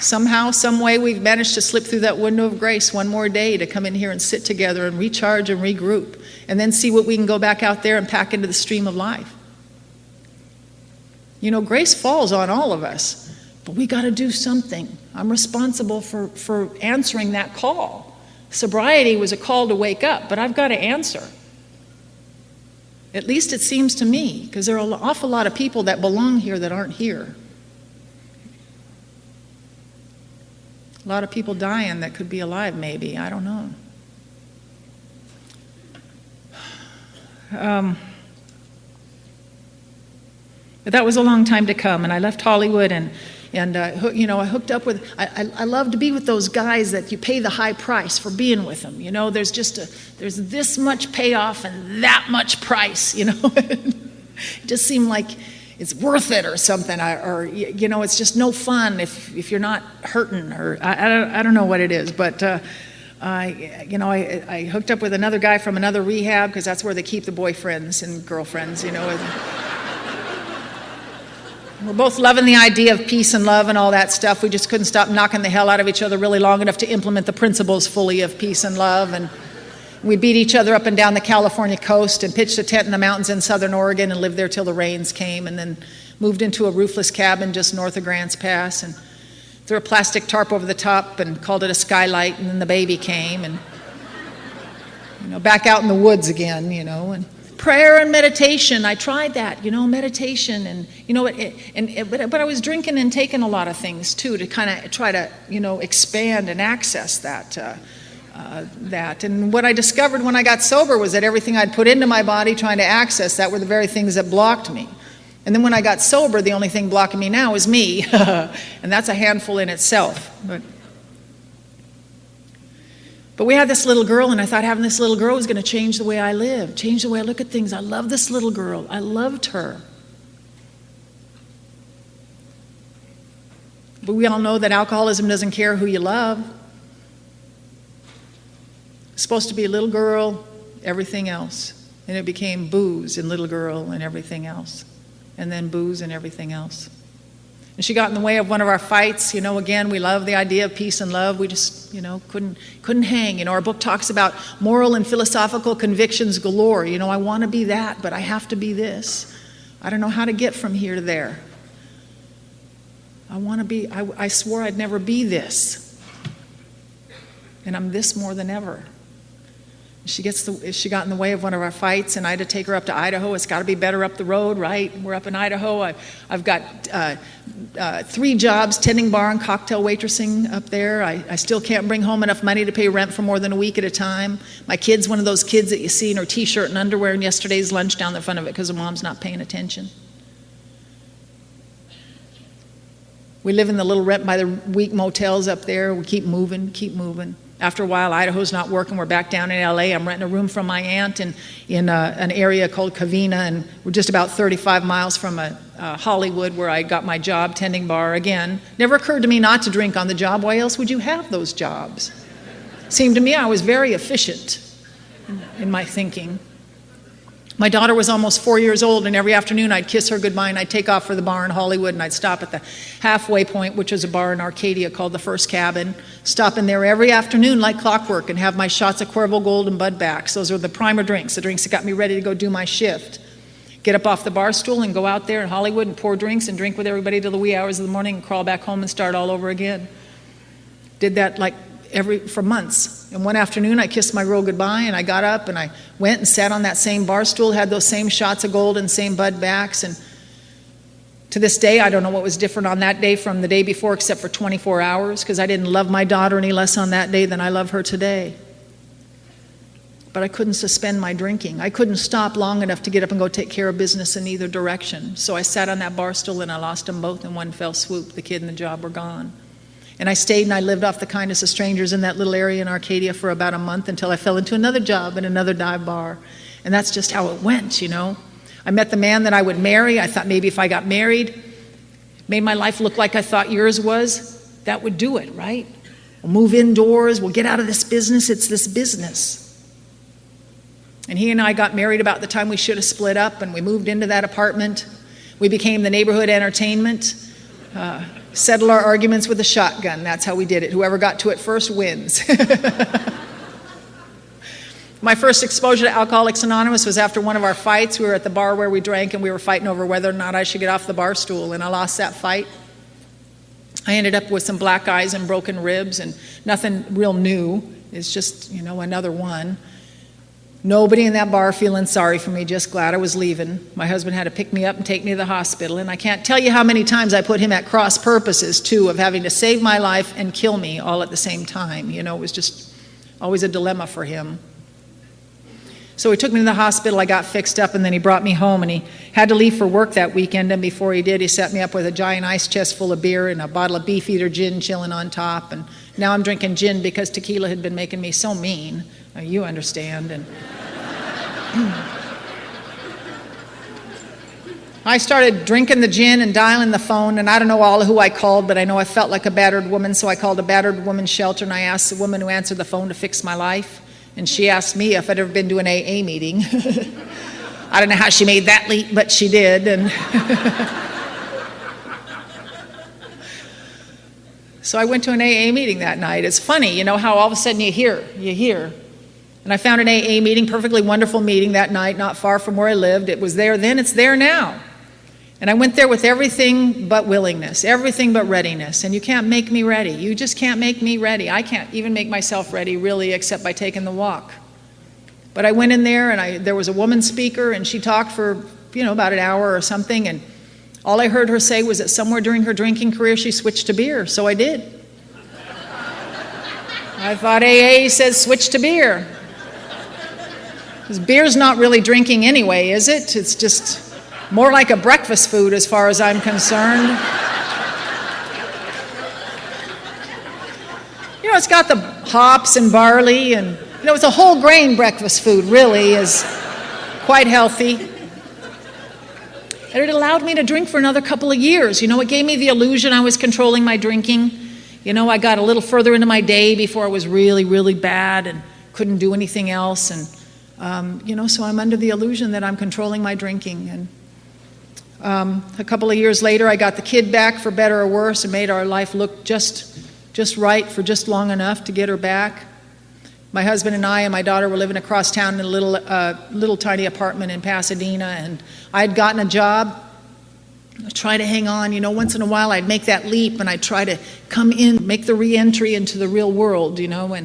Somehow, some way, we've managed to slip through that window of grace one more day to come in here and sit together and recharge and regroup, and then see what we can go back out there and pack into the stream of life. Grace falls on all of us, but we got to do something. I'm responsible for answering that call. Sobriety was a call to wake up, but I've got to answer. At least it seems to me, because there are an awful lot of people that belong here that aren't here. A lot of people dying that could be alive, maybe. I don't know. But that was a long time to come, and I left Hollywood, and I hooked up with. I love to be with those guys that you pay the high price for being with them. There's there's this much payoff and that much price. It just seemed like it's worth it or something, or it's just no fun if you're not hurting, or I don't know what it is, but I hooked up with another guy from another rehab, because that's where they keep the boyfriends and girlfriends. We're both loving the idea of peace and love and all that stuff. We just couldn't stop knocking the hell out of each other really long enough to implement the principles fully of peace and love, and we beat each other up and down the California coast and pitched a tent in the mountains in southern Oregon and lived there till the rains came, and then moved into a roofless cabin just north of Grants Pass and threw a plastic tarp over the top and called it a skylight, and then the baby came, and back out in the woods again, and prayer and meditation. I tried that, meditation, and but I was drinking and taking a lot of things too to kind of try to expand and access that. And what I discovered when I got sober was that everything I'd put into my body trying to access that were the very things that blocked me. And then when I got sober, the only thing blocking me now is me. And that's a handful in itself. But we had this little girl, and I thought having this little girl was going to change the way I live, change the way I look at things. I love this little girl. I loved her. But we all know that alcoholism doesn't care who you love. Supposed to be a little girl, everything else. And it became booze and little girl and everything else. And then booze and everything else. And she got in the way of one of our fights. Again, we love the idea of peace and love. We just, couldn't hang. Our book talks about moral and philosophical convictions galore. I want to be that, but I have to be this. I don't know how to get from here to there. I swore I'd never be this. And I'm this more than ever. She got in the way of one of our fights, and I had to take her up to Idaho. It's got to be better up the road, right? We're up in Idaho. I've got 3 jobs, tending bar and cocktail waitressing up there. I still can't bring home enough money to pay rent for more than a week at a time. My kid's one of those kids that you see in her T-shirt and underwear and yesterday's lunch down the front of it because her mom's not paying attention. We live in the little rent-by-the-week motels up there. We keep moving. After a while, Idaho's not working. We're back down in L.A. I'm renting a room from my aunt in an area called Covina, and we're just about 35 miles from Hollywood, where I got my job tending bar again. Never occurred to me not to drink on the job. Why else would you have those jobs? Seemed to me I was very efficient in my thinking. My daughter was almost 4 years old, and every afternoon I'd kiss her goodbye, and I'd take off for the bar in Hollywood, and I'd stop at the Halfway Point, which is a bar in Arcadia called the First Cabin, stop in there every afternoon like clockwork and have my shots of Cuervo Gold and Bud Backs. Those were the primer drinks, the drinks that got me ready to go do my shift. Get up off the bar stool and go out there in Hollywood and pour drinks and drink with everybody till the wee hours of the morning and crawl back home and start all over again. Did that for months. And one afternoon I kissed my girl goodbye, and I got up and I went and sat on that same bar stool, had those same shots of gold and same Bud Backs, and to this day I don't know what was different on that day from the day before except for 24 hours, because I didn't love my daughter any less on that day than I love her today. But I couldn't suspend my drinking. I couldn't stop long enough to get up and go take care of business in either direction. So I sat on that bar stool and I lost them both in one fell swoop. The kid and the job were gone. And I stayed and I lived off the kindness of strangers in that little area in Arcadia for about a month until I fell into another job in another dive bar. And that's just how it went, you know. I met the man that I would marry. I thought maybe if I got married, made my life look like I thought yours was, that would do it, right? We'll move indoors, we'll get out of this business, it's this business. And he and I got married about the time we should have split up, and we moved into that apartment. We became the neighborhood entertainment, settled our arguments with a shotgun. That's how we did it. Whoever got to it first wins. My first exposure to Alcoholics Anonymous was after one of our fights. We were at the bar where we drank, and we were fighting over whether or not I should get off the bar stool, and I lost that fight. I ended up with some black eyes and broken ribs, and nothing real new. It's just, you know, another one. Nobody in that bar feeling sorry for me, just glad I was leaving. My husband had to pick me up and take me to the hospital, and I can't tell you how many times I put him at cross purposes, too, of having to save my life and kill me all at the same time. You know, it was just always a dilemma for him. So he took me to the hospital, I got fixed up, and then he brought me home, and he had to leave for work that weekend, and before he did, he set me up with a giant ice chest full of beer and a bottle of Beefeater gin chilling on top, and now I'm drinking gin because tequila had been making me so mean. You understand. And I started drinking the gin and dialing the phone, and I don't know all who I called, but I know I felt like a battered woman, so I called a battered woman's shelter, and I asked the woman who answered the phone to fix my life. And she asked me if I'd ever been to an AA meeting. I don't know how she made that leap, but she did. And so I went to an AA meeting that night. It's funny, you know, how all of a sudden you hear. And I found an AA meeting, perfectly wonderful meeting that night, not far from where I lived. It was there then, it's there now. And I went there with everything but willingness, everything but readiness. And you can't make me ready. You just can't make me ready. I can't even make myself ready, really, except by taking the walk. But I went in there, and there was a woman speaker, and she talked for, you know, about an hour or something. And all I heard her say was that somewhere during her drinking career, she switched to beer. So I did. I thought AA says switch to beer. Because beer's not really drinking anyway, is it? It's just more like a breakfast food as far as I'm concerned. You know, it's got the hops and barley, and, you know, it's a whole grain breakfast food, really, is quite healthy. And it allowed me to drink for another couple of years. You know, it gave me the illusion I was controlling my drinking. You know, I got a little further into my day before I was really, really bad and couldn't do anything else. And, you know, so I'm under the illusion that I'm controlling my drinking. And a couple of years later, I got the kid back for better or worse and made our life look just right for just long enough to get her back. My husband and I and my daughter were living across town in a little tiny apartment in Pasadena, and I had gotten a job. I try to hang on, you know, once in a while I'd make that leap and I'd try to come in, make the re-entry into the real world, you know,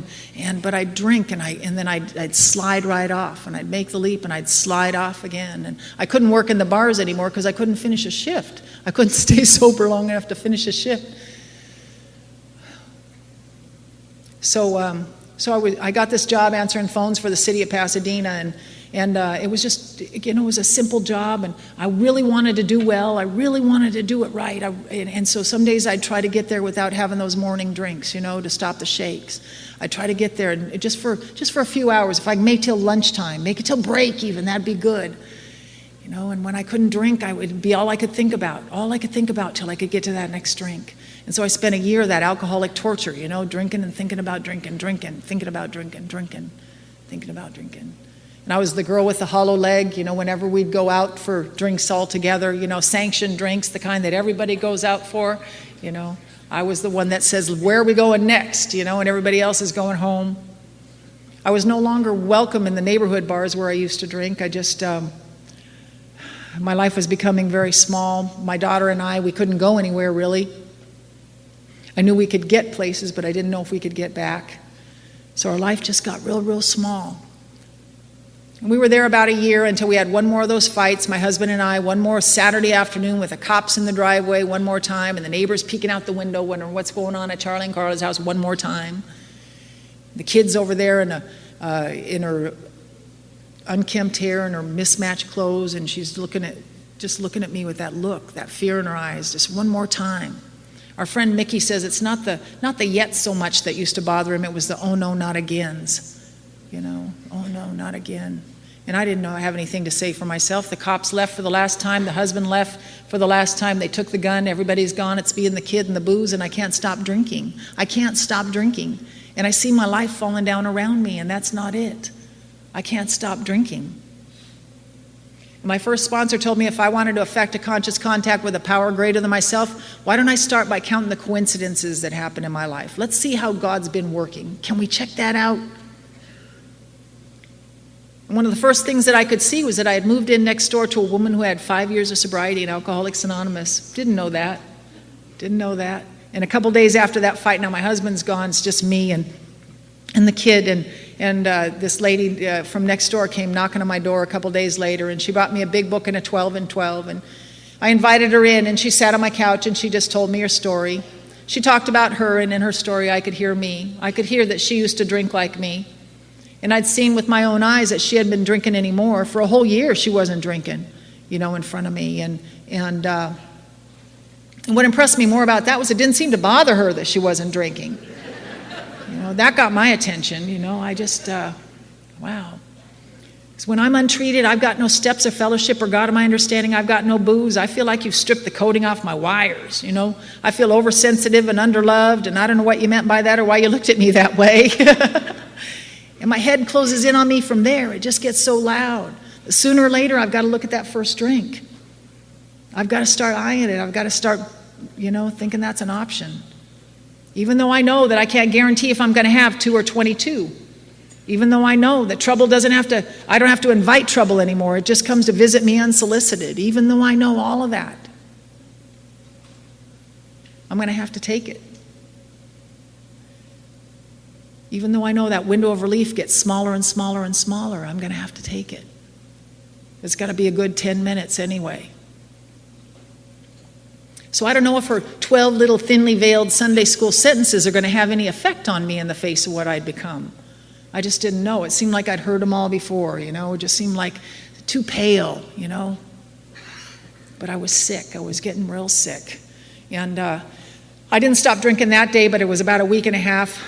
but I'd drink and then I'd slide right off, and I'd make the leap and I'd slide off again. And I couldn't work in the bars anymore because I couldn't finish a shift. I couldn't stay sober long enough to finish a shift. So I got this job answering phones for the city of Pasadena, and it was just, you know, it was a simple job, and I really wanted to do well. I really wanted to do it right. And so some days I'd try to get there without having those morning drinks, you know, to stop the shakes. I'd try to get there and just for a few hours. If I could make till lunchtime, make it till break even, that'd be good. You know, and when I couldn't drink, it would be all I could think about till I could get to that next drink. And so I spent a year of that alcoholic torture, you know, drinking and thinking about drinking, thinking about drinking, thinking about drinking. And I was the girl with the hollow leg, you know, whenever we'd go out for drinks all together, you know, sanctioned drinks, the kind that everybody goes out for, you know. I was the one that says, where are we going next, you know, and everybody else is going home. I was no longer welcome in the neighborhood bars where I used to drink. My life was becoming very small. My daughter and I, we couldn't go anywhere really. I knew we could get places, but I didn't know if we could get back. So our life just got real, real small. And we were there about a year until we had one more of those fights, my husband and I, one more Saturday afternoon with the cops in the driveway one more time, and the neighbors peeking out the window wondering what's going on at Charlie and Carla's house one more time. The kids over there in her unkempt hair and her mismatched clothes, and she's looking at me with that look, that fear in her eyes, just one more time. Our friend Mickey says it's not the yet so much that used to bother him, it was the oh no, not agains. Oh no, not again. And I didn't have anything to say for myself. The cops left for the last time, the husband left for the last time, they took the gun, everybody's gone, it's me and the kid and the booze, and I can't stop drinking. I can't stop drinking. And I see my life falling down around me, and that's not it. I can't stop drinking. My first sponsor told me if I wanted to affect a conscious contact with a power greater than myself, why don't I start by counting the coincidences that happen in my life? Let's see how God's been working. Can we check that out? One of the first things that I could see was that I had moved in next door to a woman who had 5 years of sobriety in Alcoholics Anonymous. Didn't know that. And a couple days after that fight, now my husband's gone, it's just me and the kid, and this lady from next door came knocking on my door a couple days later, and she brought me a big book and a 12 and 12, and I invited her in, and she sat on my couch, and she just told me her story. She talked about her, and in her story I could hear me. I could hear that she used to drink like me. And I'd seen with my own eyes that she hadn't been drinking anymore. For a whole year she wasn't drinking, in front of me. And what impressed me more about that was it didn't seem to bother her that she wasn't drinking. That got my attention, I just, wow. Because when I'm untreated, I've got no steps of fellowship or God of my understanding. I've got no booze. I feel like you've stripped the coating off my wires, I feel oversensitive and underloved, and I don't know what you meant by that or why you looked at me that way. And my head closes in on me from there. It just gets so loud. Sooner or later, I've got to look at that first drink. I've got to start eyeing it. I've got to start, thinking that's an option. Even though I know that I can't guarantee if I'm going to have 2 or 22. Even though I know that I don't have to invite trouble anymore. It just comes to visit me unsolicited. Even though I know all of that, I'm going to have to take it. Even though I know that window of relief gets smaller and smaller and smaller, I'm going to have to take it. It's got to be a good 10 minutes anyway. So I don't know if her 12 little thinly veiled Sunday school sentences are going to have any effect on me in the face of what I'd become. I just didn't know. It seemed like I'd heard them all before, It just seemed like too pale, But I was sick. I was getting real sick. And I didn't stop drinking that day, but it was about a week and a half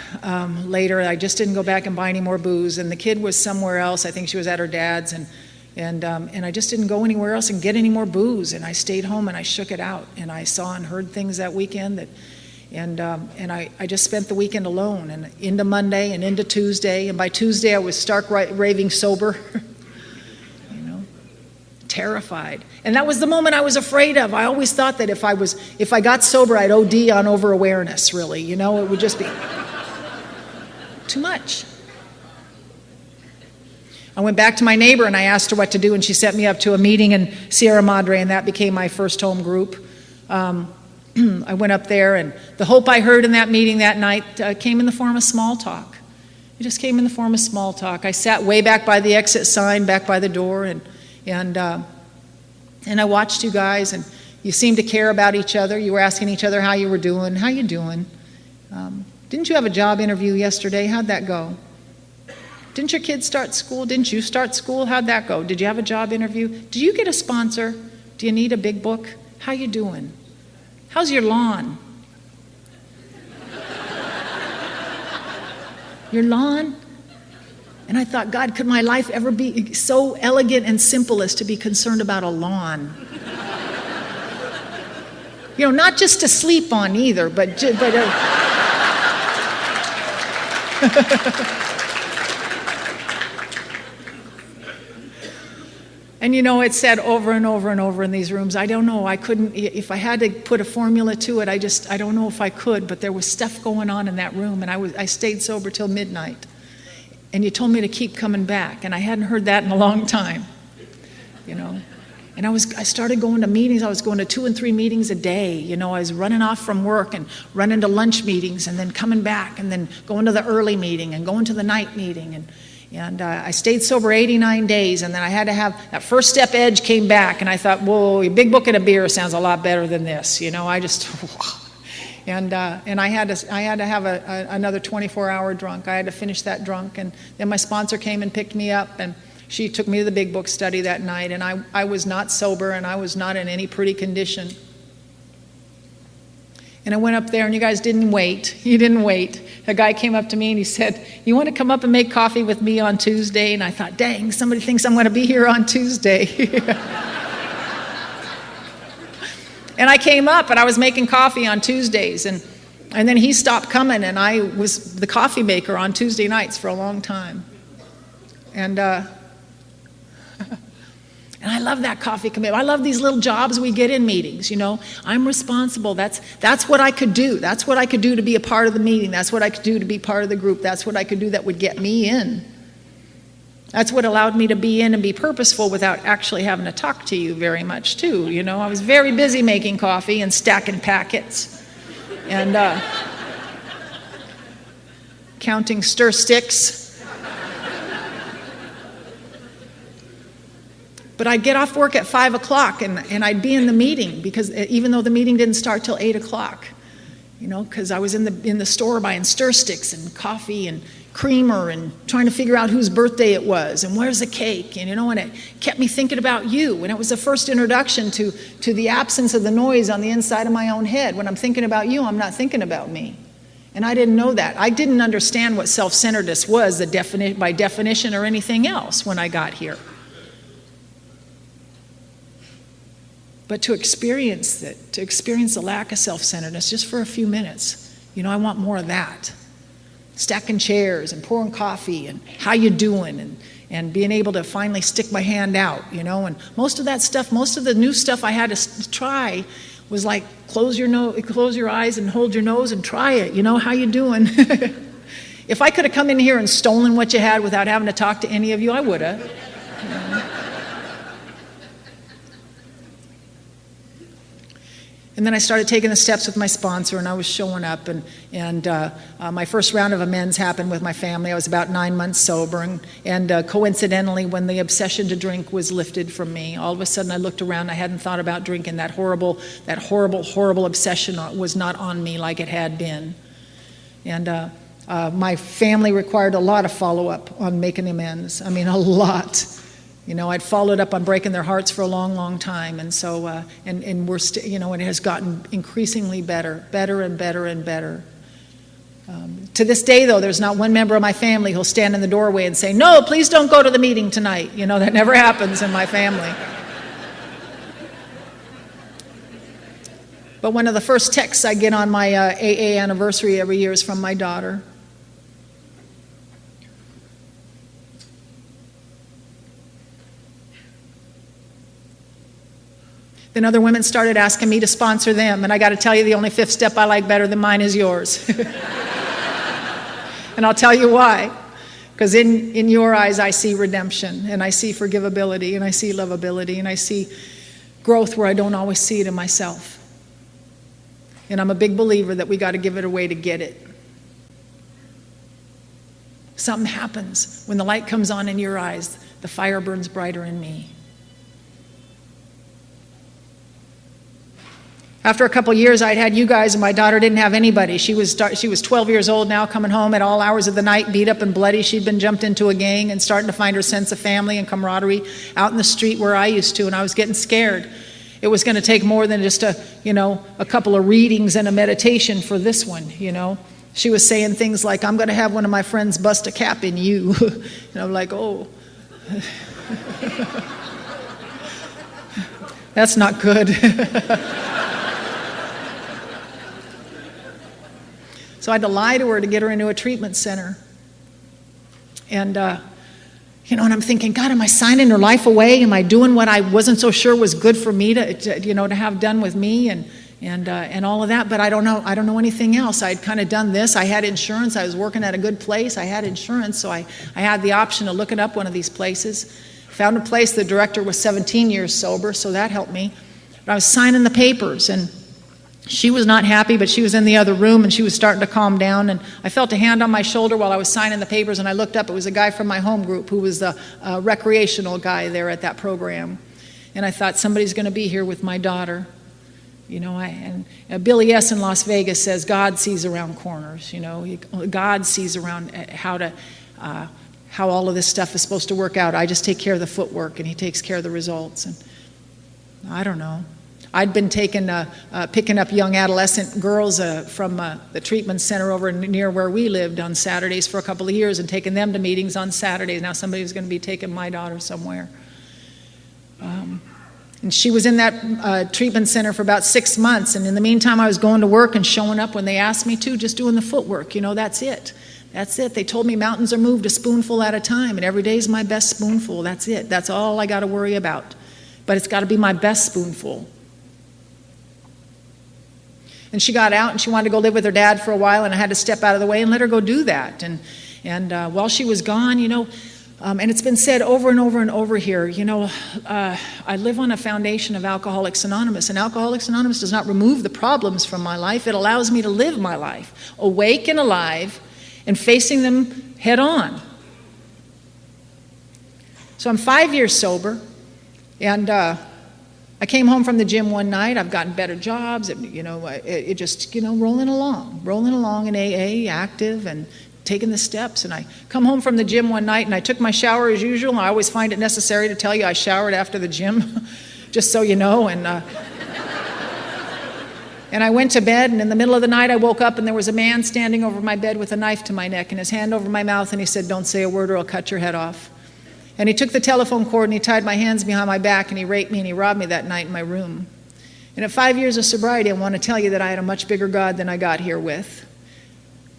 later. I just didn't go back and buy any more booze. And the kid was somewhere else. I think she was at her dad's. And I just didn't go anywhere else and get any more booze. And I stayed home and I shook it out. And I saw and heard things that weekend. And I just spent the weekend alone. And into Monday and into Tuesday. And by Tuesday I was stark raving sober. Terrified. And that was the moment I was afraid of. I always thought that if I got sober, I'd OD on over-awareness, really. It would just be too much. I went back to my neighbor and I asked her what to do, and she sent me up to a meeting in Sierra Madre, and that became my first home group. I went up there, and the hope I heard in that meeting that night came in the form of small talk. It just came in the form of small talk. I sat way back by the exit sign, back by the door, and I watched you guys, and you seemed to care about each other. You were asking each other how you were doing. How you doing? Didn't you have a job interview yesterday? How'd that go? Didn't your kids start school? Didn't you start school? How'd that go? Did you have a job interview? Did you get a sponsor? Do you need a big book? How you doing? How's your lawn? Your lawn? And I thought, God, could my life ever be so elegant and simple as to be concerned about a lawn? Not just to sleep on either, but And it's said over and over and over in these rooms. I don't know, I couldn't, if I had to put a formula to it, I don't know if I could, but there was stuff going on in that room, and I stayed sober till midnight. And you told me to keep coming back, and I hadn't heard that in a long time, And I started going to meetings. I was going to 2 and 3 meetings a day. I was running off from work and running to lunch meetings, and then coming back, and then going to the early meeting and going to the night meeting. And I stayed sober 89 days, and then I had to have that first step edge came back, and I thought, whoa, a big book and a beer sounds a lot better than this. I just. And I had to have another 24-hour drunk. I had to finish that drunk, and then my sponsor came and picked me up, and she took me to the big book study that night, and I was not sober, and I was not in any pretty condition. And I went up there, and you guys didn't wait. You didn't wait. A guy came up to me, and he said, "You want to come up and make coffee with me on Tuesday?" And I thought, dang, somebody thinks I'm going to be here on Tuesday. And I came up, and I was making coffee on Tuesdays, and then he stopped coming, and I was the coffee maker on Tuesday nights for a long time. And and I love that coffee commitment. I love these little jobs we get in meetings, you know. I'm responsible. That's what I could do. That's what I could do to be a part of the meeting. That's what I could do to be part of the group. That's what I could do that would get me in. That's what allowed me to be in and be purposeful without actually having to talk to you very much, too. You know, I was very busy making coffee and stacking packets and counting stir sticks. But I'd get off work at 5 o'clock and I'd be in the meeting, because even though the meeting didn't start till 8 o'clock, you know, because I was in the store buying stir sticks and coffee and creamer and trying to figure out whose birthday it was and where's the cake, and you know, and it kept me thinking about you. And it was the first introduction to the absence of the noise on the inside of my own head. When I'm thinking about you, I'm not thinking about me. And I didn't know that. I didn't understand what self-centeredness was by definition or anything else when I got here. But to experience it, to experience the lack of self-centeredness just for a few minutes, you know, I want more of that. Stacking chairs and pouring coffee and how you doing, and being able to finally stick my hand out, you know. And most of that stuff, most of the new stuff I had to try was like close your eyes and hold your nose and try it, you know, how you doing? If I could have come in here and stolen what you had without having to talk to any of you, I would have. You know? And then I started taking the steps with my sponsor, and I was showing up, and my first round of amends happened with my family. I was about 9 months sober, and coincidentally, when the obsession to drink was lifted from me, all of a sudden I looked around. I hadn't thought about drinking. That horrible obsession was not on me like it had been. And my family required a lot of follow-up on making amends. I mean, a lot. You know, I'd followed up on breaking their hearts for a long, long time, and so and we're you know, and it has gotten increasingly better and better and better. To this day, though, there's not one member of my family who'll stand in the doorway and say, "No, please don't go to the meeting tonight." You know, that never happens in my family. But one of the first texts I get on my AA anniversary every year is from my daughter. Then other women started asking me to sponsor them, and I got to tell you, the only fifth step I like better than mine is yours. And I'll tell you why. Because in your eyes, I see redemption, and I see forgivability, and I see lovability, and I see growth where I don't always see it in myself. And I'm a big believer that we got to give it away to get it. Something happens when the light comes on in your eyes. The fire burns brighter in me. After a couple years, I'd had you guys, and my daughter didn't have anybody. She was 12 years old now, coming home at all hours of the night, beat up and bloody. She'd been jumped into a gang and starting to find her sense of family and camaraderie out in the street where I used to, and I was getting scared. It was going to take more than just a couple of readings and a meditation for this one, you know. She was saying things like, "I'm going to have one of my friends bust a cap in you." And I'm like, oh. That's not good. So I had to lie to her to get her into a treatment center. And, and I'm thinking, God, am I signing her life away? Am I doing what I wasn't so sure was good for me to have done with me and all of that? But I don't know anything else. I had kind of done this. I had insurance. I was working at a good place. I had insurance, so I had the option of looking up one of these places. Found a place. The director was 17 years sober, so that helped me. But I was signing the papers, and she was not happy, but she was in the other room, and she was starting to calm down. And I felt a hand on my shoulder while I was signing the papers, and I looked up. It was a guy from my home group who was the recreational guy there at that program. And I thought, somebody's going to be here with my daughter. And Billy S. in Las Vegas says God sees around corners. God sees around how all of this stuff is supposed to work out. I just take care of the footwork, and he takes care of the results. And I don't know. I'd been picking up young adolescent girls from the treatment center over near where we lived on Saturdays for a couple of years and taking them to meetings on Saturdays. Now somebody was going to be taking my daughter somewhere. And she was in that treatment center for about 6 months. And in the meantime, I was going to work and showing up when they asked me to, just doing the footwork. That's it. That's it. They told me mountains are moved a spoonful at a time, and every day is my best spoonful. That's it. That's all I got to worry about. But it's got to be my best spoonful. And she got out and she wanted to go live with her dad for a while, and I had to step out of the way and let her go do that. And while she was gone, and it's been said over and over and over here, I live on a foundation of Alcoholics Anonymous, and Alcoholics Anonymous does not remove the problems from my life. It allows me to live my life, awake and alive, and facing them head on. So I'm 5 years sober, and I came home from the gym one night. I've gotten better jobs, it just, rolling along in AA, active, and taking the steps. And I come home from the gym one night and I took my shower as usual. I always find it necessary to tell you I showered after the gym, just so you know. And I went to bed, and in the middle of the night I woke up and there was a man standing over my bed with a knife to my neck and his hand over my mouth, and he said, "Don't say a word or I'll cut your head off." And he took the telephone cord and he tied my hands behind my back and he raped me and he robbed me that night in my room. And at 5 years of sobriety, I want to tell you that I had a much bigger God than I got here with.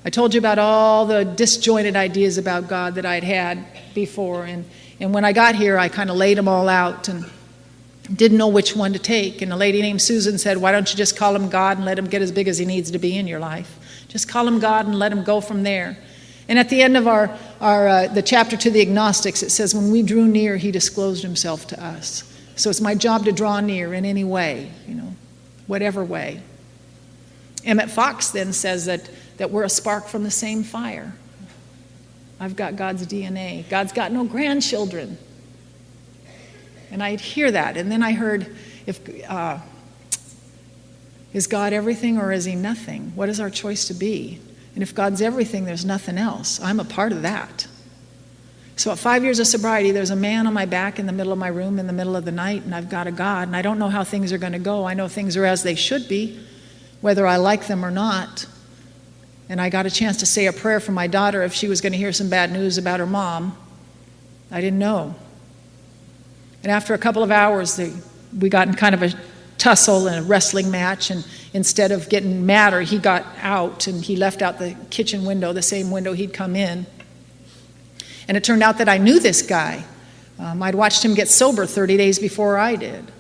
I told you about all the disjointed ideas about God that I'd had before, and when I got here, I kind of laid them all out and didn't know which one to take. And a lady named Susan said, "Why don't you just call him God and let him get as big as he needs to be in your life? Just call him God and let him go from there." And at the end of the chapter to the agnostics, it says, "When we drew near, he disclosed himself to us." So it's my job to draw near in any way, whatever way. Emmett Fox then says that we're a spark from the same fire. I've got God's DNA. God's got no grandchildren. And I'd hear that. And then I heard, is God everything or is he nothing? What is our choice to be? And if God's everything, there's nothing else. I'm a part of that. So at 5 years of sobriety, there's a man on my back in the middle of my room in the middle of the night, and I've got a God, and I don't know how things are going to go. I know things are as they should be, whether I like them or not. And I got a chance to say a prayer for my daughter if she was going to hear some bad news about her mom. I didn't know. And after a couple of hours, we got in kind of a tussle and a wrestling match, and instead of getting madder, he got out and he left out the kitchen window, the same window he'd come in. And it turned out that I knew this guy. I'd watched him get sober 30 days before I did.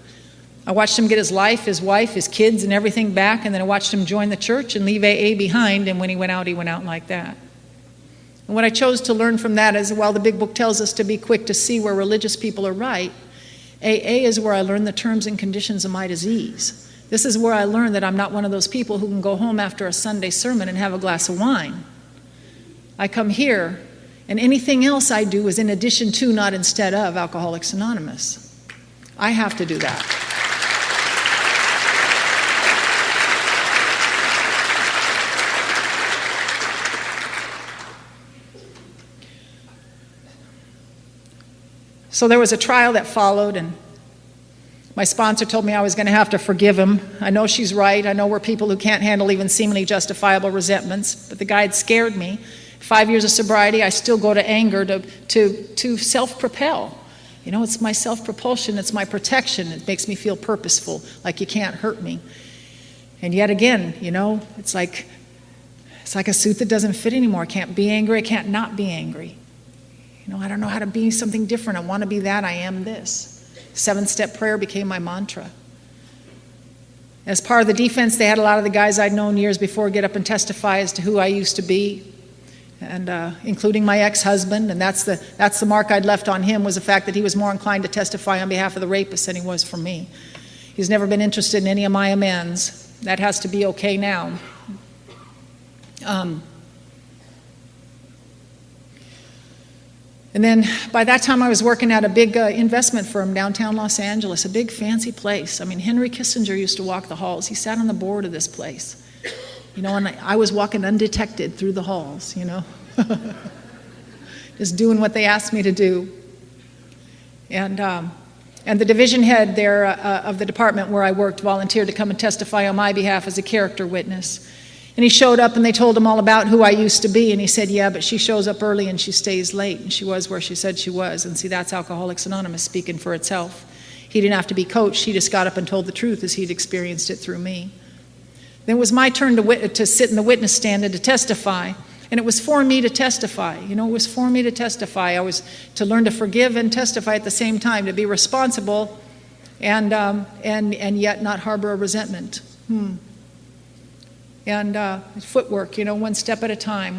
I watched him get his life, his wife, his kids, and everything back, and then I watched him join the church and leave AA behind, and when he went out like that. And what I chose to learn from that is, while the big book tells us to be quick to see where religious people are right, AA is where I learned the terms and conditions of my disease. This is where I learned that I'm not one of those people who can go home after a Sunday sermon and have a glass of wine. I come here, and anything else I do is in addition to, not instead of, Alcoholics Anonymous. I have to do that. So there was a trial that followed, and my sponsor told me I was going to have to forgive him. I know she's right. I know we're people who can't handle even seemingly justifiable resentments, but the guy had scared me. 5 years of sobriety, I still go to anger to self-propel. It's my self-propulsion. It's my protection. It makes me feel purposeful, like you can't hurt me. And yet again, it's like a suit that doesn't fit anymore. I can't be angry. I can't not be angry. I don't know how to be something different. I want to be that. I am this. 7-step prayer became my mantra. As part of the defense, they had a lot of the guys I'd known years before get up and testify as to who I used to be, and including my ex-husband. And that's the mark I'd left on him, was the fact that he was more inclined to testify on behalf of the rapist than he was for me. He's never been interested in any of my amends. That has to be okay now. And then by that time I was working at a big investment firm downtown Los Angeles, a big fancy place. I mean, Henry Kissinger used to walk the halls. He sat on the board of this place. And I was walking undetected through the halls, just doing what they asked me to do. And And the division head there of the department where I worked volunteered to come and testify on my behalf as a character witness. And he showed up and they told him all about who I used to be. And he said, yeah, but she shows up early and she stays late. And she was where she said she was. And see, that's Alcoholics Anonymous speaking for itself. He didn't have to be coached. He just got up and told the truth as he'd experienced it through me. Then it was my turn to sit in the witness stand and to testify. And it was for me to testify. It was for me to testify. I was to learn to forgive and testify at the same time, to be responsible and yet not harbor a resentment. And footwork, one step at a time,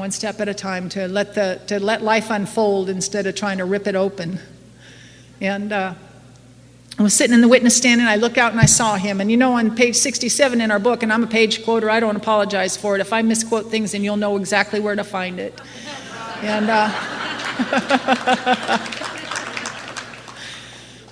to let life unfold instead of trying to rip it open. And I was sitting in the witness stand and I look out and I saw him. And on page 67 in our book, and I'm a page quoter, I don't apologize for it. If I misquote things, then you'll know exactly where to find it. And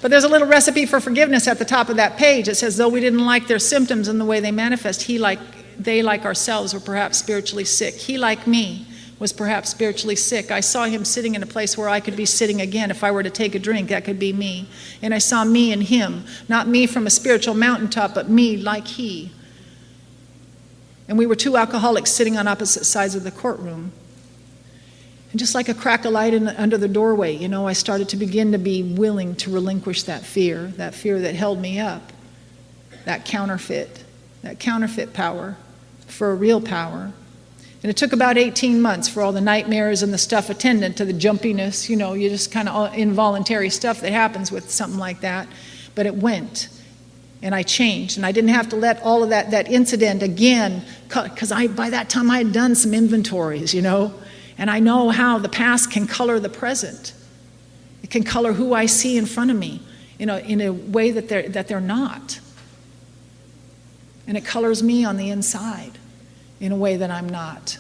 but there's a little recipe for forgiveness at the top of that page. It says, though we didn't like their symptoms and the way they manifest, they, like ourselves, were perhaps spiritually sick. He, like me, was perhaps spiritually sick. I saw him sitting in a place where I could be sitting again. If I were to take a drink, that could be me. And I saw me and him, not me from a spiritual mountaintop, but me like he. And we were two alcoholics sitting on opposite sides of the courtroom. And just like a crack of light under the doorway, I started to begin to be willing to relinquish that fear that held me up, that counterfeit power for a real power. And it took about 18 months for all the nightmares and the stuff attendant to the jumpiness, you just kind of involuntary stuff that happens with something like that. But it went, and I changed, and I didn't have to let all of that incident again, because by that time I had done some inventories, and I know how the past can color the present. It can color who I see in front of me, in a way that they're not. And it colors me on the inside in a way that I'm not.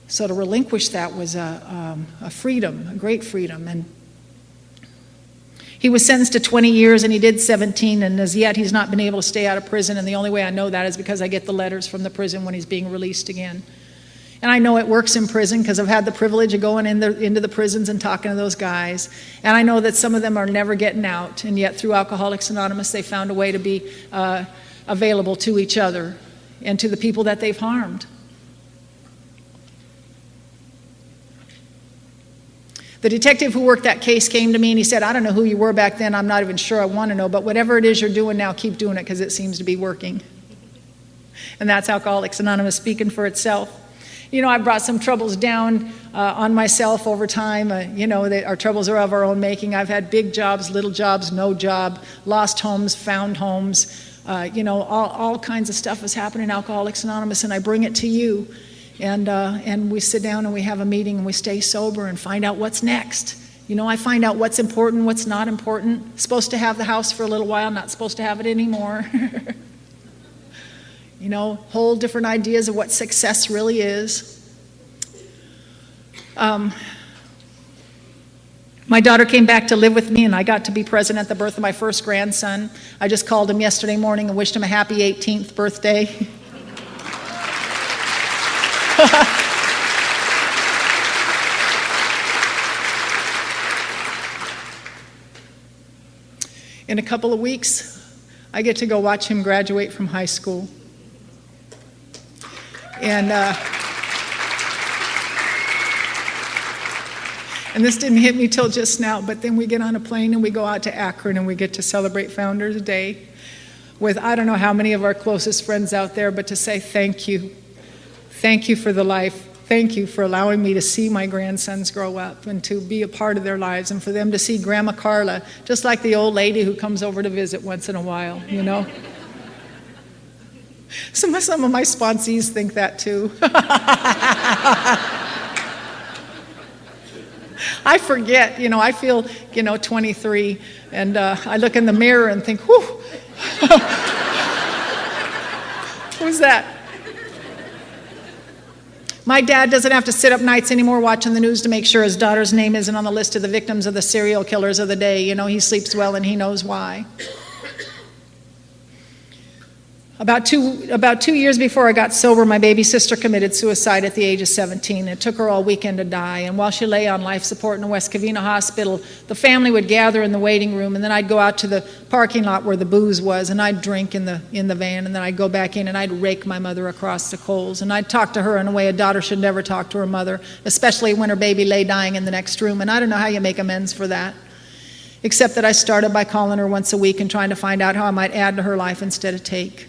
So to relinquish that was a freedom, a great freedom. And he was sentenced to 20 years and he did 17, and as yet he's not been able to stay out of prison. And the only way I know that is because I get the letters from the prison when he's being released again. And I know it works in prison because I've had the privilege of going into the prisons and talking to those guys. And I know that some of them are never getting out, and yet through Alcoholics Anonymous they found a way to be available to each other and to the people that they've harmed. The detective who worked that case came to me and he said, I don't know who you were back then, I'm not even sure I want to know, but whatever it is you're doing now, keep doing it because it seems to be working. And that's Alcoholics Anonymous speaking for itself. I've brought some troubles down on myself over time. Our troubles are of our own making. I've had big jobs, little jobs, no job, lost homes, found homes. All kinds of stuff has happened in Alcoholics Anonymous, and I bring it to you. And we sit down and we have a meeting and we stay sober and find out what's next. I find out what's important, what's not important. Supposed to have the house for a little while, not supposed to have it anymore. Whole different ideas of what success really is. My daughter came back to live with me, and I got to be present at the birth of my first grandson. I just called him yesterday morning and wished him a happy 18th birthday. In a couple of weeks, I get to go watch him graduate from high school. And this didn't hit me till just now, but then we get on a plane and we go out to Akron and we get to celebrate Founders Day with I don't know how many of our closest friends out there, but to say thank you. Thank you for the life. Thank you for allowing me to see my grandsons grow up and to be a part of their lives, and for them to see Grandma Carla, just like the old lady who comes over to visit once in a while, Some of my sponsees think that too. I forget, I feel, 23, and I look in the mirror and think, whew, who's that? My dad doesn't have to sit up nights anymore watching the news to make sure his daughter's name isn't on the list of the victims of the serial killers of the day. He sleeps well and he knows why. About 2 years before I got sober, my baby sister committed suicide at the age of 17. It took her all weekend to die, and while she lay on life support in the West Covina Hospital, the family would gather in the waiting room, and then I'd go out to the parking lot where the booze was, and I'd drink in the van, and then I'd go back in and I'd rake my mother across the coals, and I'd talk to her in a way a daughter should never talk to her mother, especially when her baby lay dying in the next room, and I don't know how you make amends for that, except that I started by calling her once a week and trying to find out how I might add to her life instead of take.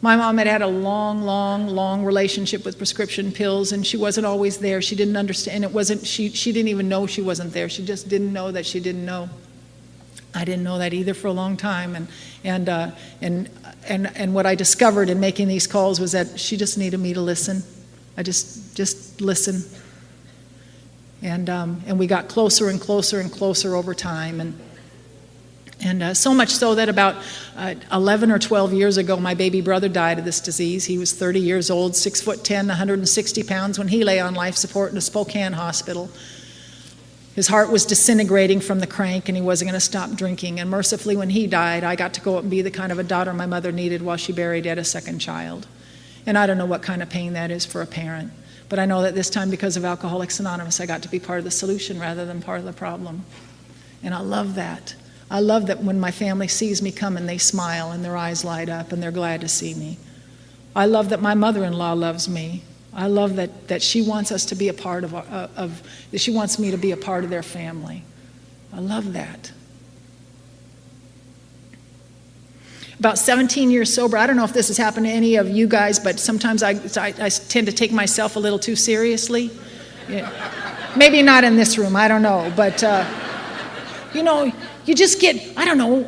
My mom had had a long relationship with prescription pills, and she wasn't always there. She didn't understand. It wasn't. She didn't even know she wasn't there. She just didn't know that she didn't know. I didn't know that either for a long time. And what I discovered in making these calls was that she just needed me to listen. I just listen. And we got closer and closer and closer over time. And so much so that about 11 or 12 years ago, my baby brother died of this disease. He was 30 years old, 6'10", 160 pounds when he lay on life support in a Spokane hospital. His heart was disintegrating from the crank, and he wasn't going to stop drinking. And mercifully, when he died, I got to go up and be the kind of a daughter my mother needed while she buried yet a second child. And I don't know what kind of pain that is for a parent. But I know that this time, because of Alcoholics Anonymous, I got to be part of the solution rather than part of the problem. And I love that. I love that when my family sees me coming, they smile and their eyes light up and they're glad to see me. I love that my mother-in-law loves me. I love that she wants us to be a part that she wants me to be a part of their family. I love that. About 17 years sober, I don't know if this has happened to any of you guys, but sometimes I tend to take myself a little too seriously. Yeah. Maybe not in this room, I don't know, but you just get,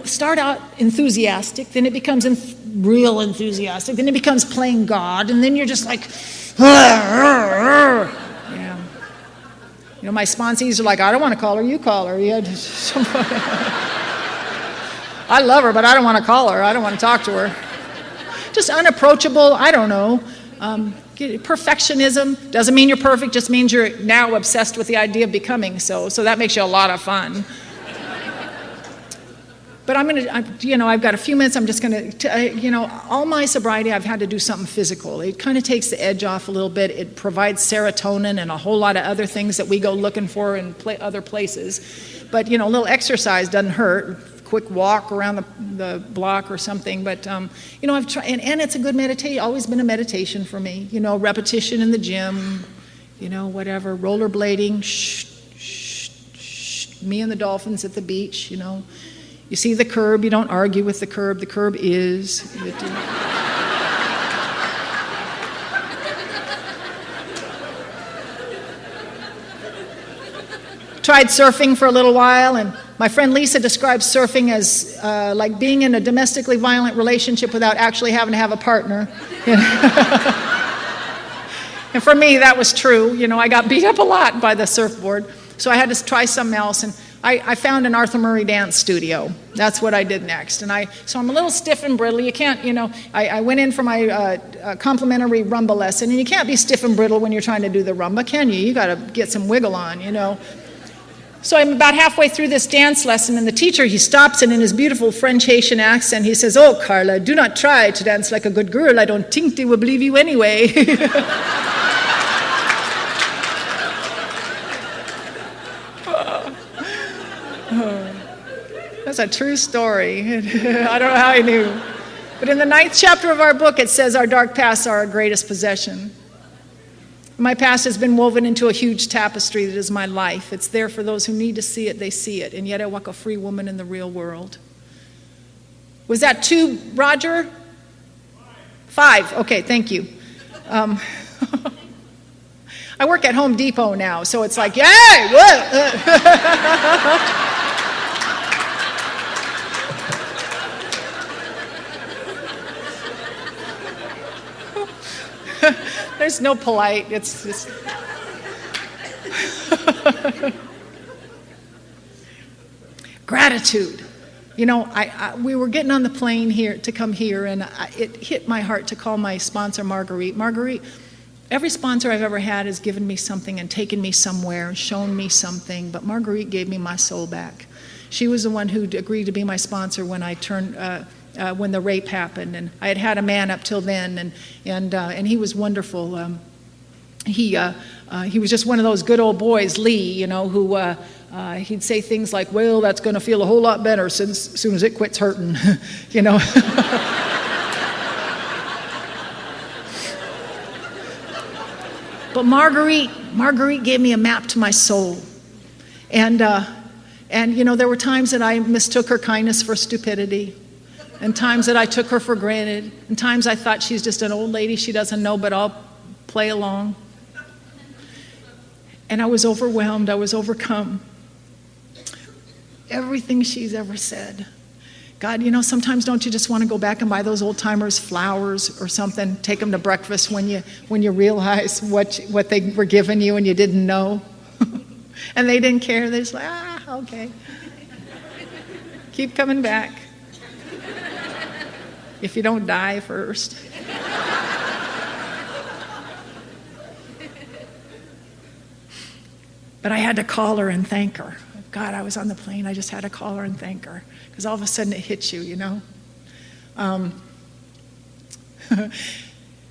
start out enthusiastic, then it becomes real enthusiastic, then it becomes playing God, and then you're just like, yeah. My sponsees are like, I don't want to call her, you call her. I love her, but I don't want to call her. I don't want to talk to her. Just unapproachable, I don't know. Perfectionism doesn't mean you're perfect, just means you're now obsessed with the idea of becoming so that makes you a lot of fun. But I've got a few minutes. I'm just going to, all my sobriety, I've had to do something physical. It kind of takes the edge off a little bit. It provides serotonin and a whole lot of other things that we go looking for in other places. But, a little exercise doesn't hurt. Quick walk around the block or something. But, I've tried, and it's a good meditation, always been a meditation for me. Repetition in the gym, whatever, rollerblading, me and the dolphins at the beach, You see the curb, you don't argue with the curb is. Tried surfing for a little while, and my friend Lisa describes surfing as like being in a domestically violent relationship without actually having to have a partner. And for me, that was true. I got beat up a lot by the surfboard, so I had to try something else. And I found an Arthur Murray dance studio. That's what I did next. So I'm a little stiff and brittle. You can't, I went in for my complimentary rumba lesson, and you can't be stiff and brittle when you're trying to do the rumba, can you? You got to get some wiggle on, So I'm about halfway through this dance lesson, and the teacher, he stops, and in his beautiful French Haitian accent, he says, "Oh, Carla, do not try to dance like a good girl. I don't think they will believe you anyway." That's a true story. I don't know how he knew. But in the 9th chapter of our book, it says our dark pasts are our greatest possession. My past has been woven into a huge tapestry that is my life. It's there for those who need to see it, they see it. And yet I walk a free woman in the real world. Was that 2, Roger? 5. Okay, thank you. I work at Home Depot now, so it's like, yay! There's no polite, it's just... Gratitude. We were getting on the plane here to come here, and it hit my heart to call my sponsor Marguerite. Marguerite, every sponsor I've ever had has given me something and taken me somewhere and shown me something, but Marguerite gave me my soul back. She was the one who agreed to be my sponsor when I when the rape happened, and I had had a man up till then, and he was wonderful. He was just one of those good old boys, Lee, who he'd say things like, "Well, that's going to feel a whole lot better as soon as it quits hurting," But Marguerite gave me a map to my soul, and there were times that I mistook her kindness for stupidity, and times that I took her for granted, and times I thought she's just an old lady she doesn't know, but I'll play along. And I was overwhelmed, I was overcome. Everything she's ever said. God, sometimes don't you just want to go back and buy those old timers flowers or something, take them to breakfast when you realize what they were giving you and you didn't know? And they didn't care. They're just like, okay. Keep coming back. If you don't die first. But I had to call her and thank her. God, I was on the plane. I just had to call her and thank her. Because all of a sudden it hits you,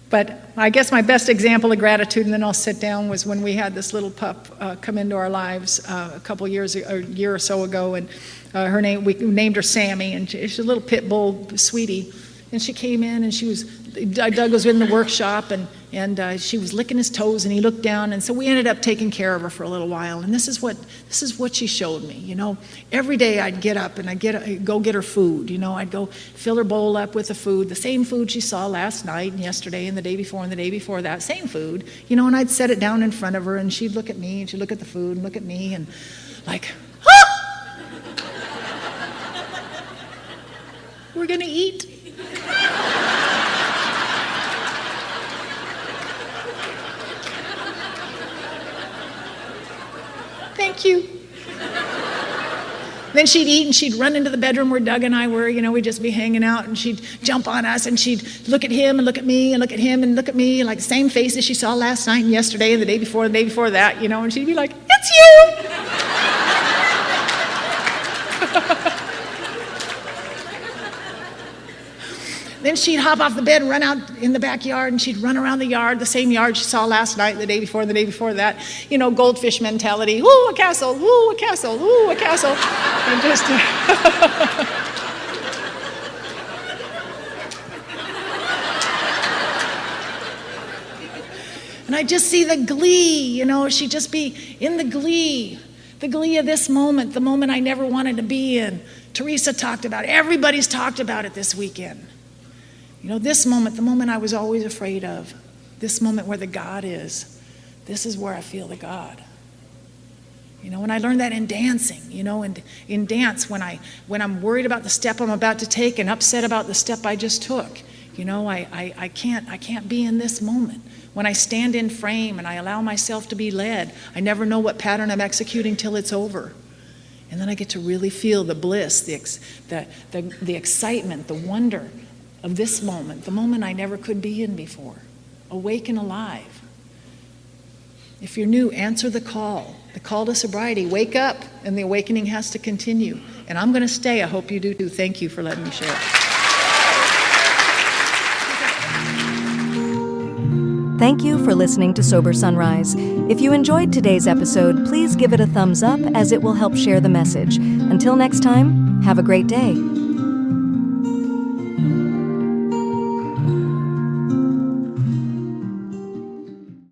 But I guess my best example of gratitude, and then I'll sit down, was when we had this little pup come into our lives a year or so ago. And we named her Sammy, and she's a little pit bull sweetie. And she came in, and Doug was in the workshop, and she was licking his toes, and he looked down, and so we ended up taking care of her for a little while. And this is what she showed me. Every day I'd get up and I'd go get her food. I'd go fill her bowl up with the food, the same food she saw last night and yesterday and the day before and the day before that, same food. And I'd set it down in front of her, and she'd look at me, and she'd look at the food and look at me, and like, ah! We're gonna eat. Thank you. Then she'd eat, and she'd run into the bedroom where Doug and I were. We'd just be hanging out, and she'd jump on us, and she'd look at him and look at me and look at him and look at me, like the same faces she saw last night and yesterday and the day before that, and she'd be like, "It's you!" Then she'd hop off the bed and run out in the backyard, and she'd run around the yard, the same yard she saw last night, the day before, and the day before that. Goldfish mentality. Ooh, a castle. Ooh, a castle. Ooh, a castle. And just... And I just see the glee, she'd just be in the glee of this moment, the moment I never wanted to be in. Teresa talked about it. Everybody's talked about it this weekend. This moment, the moment I was always afraid of, this moment where the God is, this is where I feel the God. And I learned that in dancing, and in dance when I'm worried about the step I'm about to take and upset about the step I just took, I can't be in this moment. When I stand in frame and I allow myself to be led, I never know what pattern I'm executing till it's over. And then I get to really feel the bliss, the excitement, the wonder of this moment, the moment I never could be in before, awake and alive. If you're new, answer the call to sobriety. Wake up, and the awakening has to continue. And I'm going to stay. I hope you do too. Thank you for letting me share. Thank you for listening to Sober Sunrise. If you enjoyed today's episode, please give it a thumbs up, as it will help share the message. Until next time, have a great day.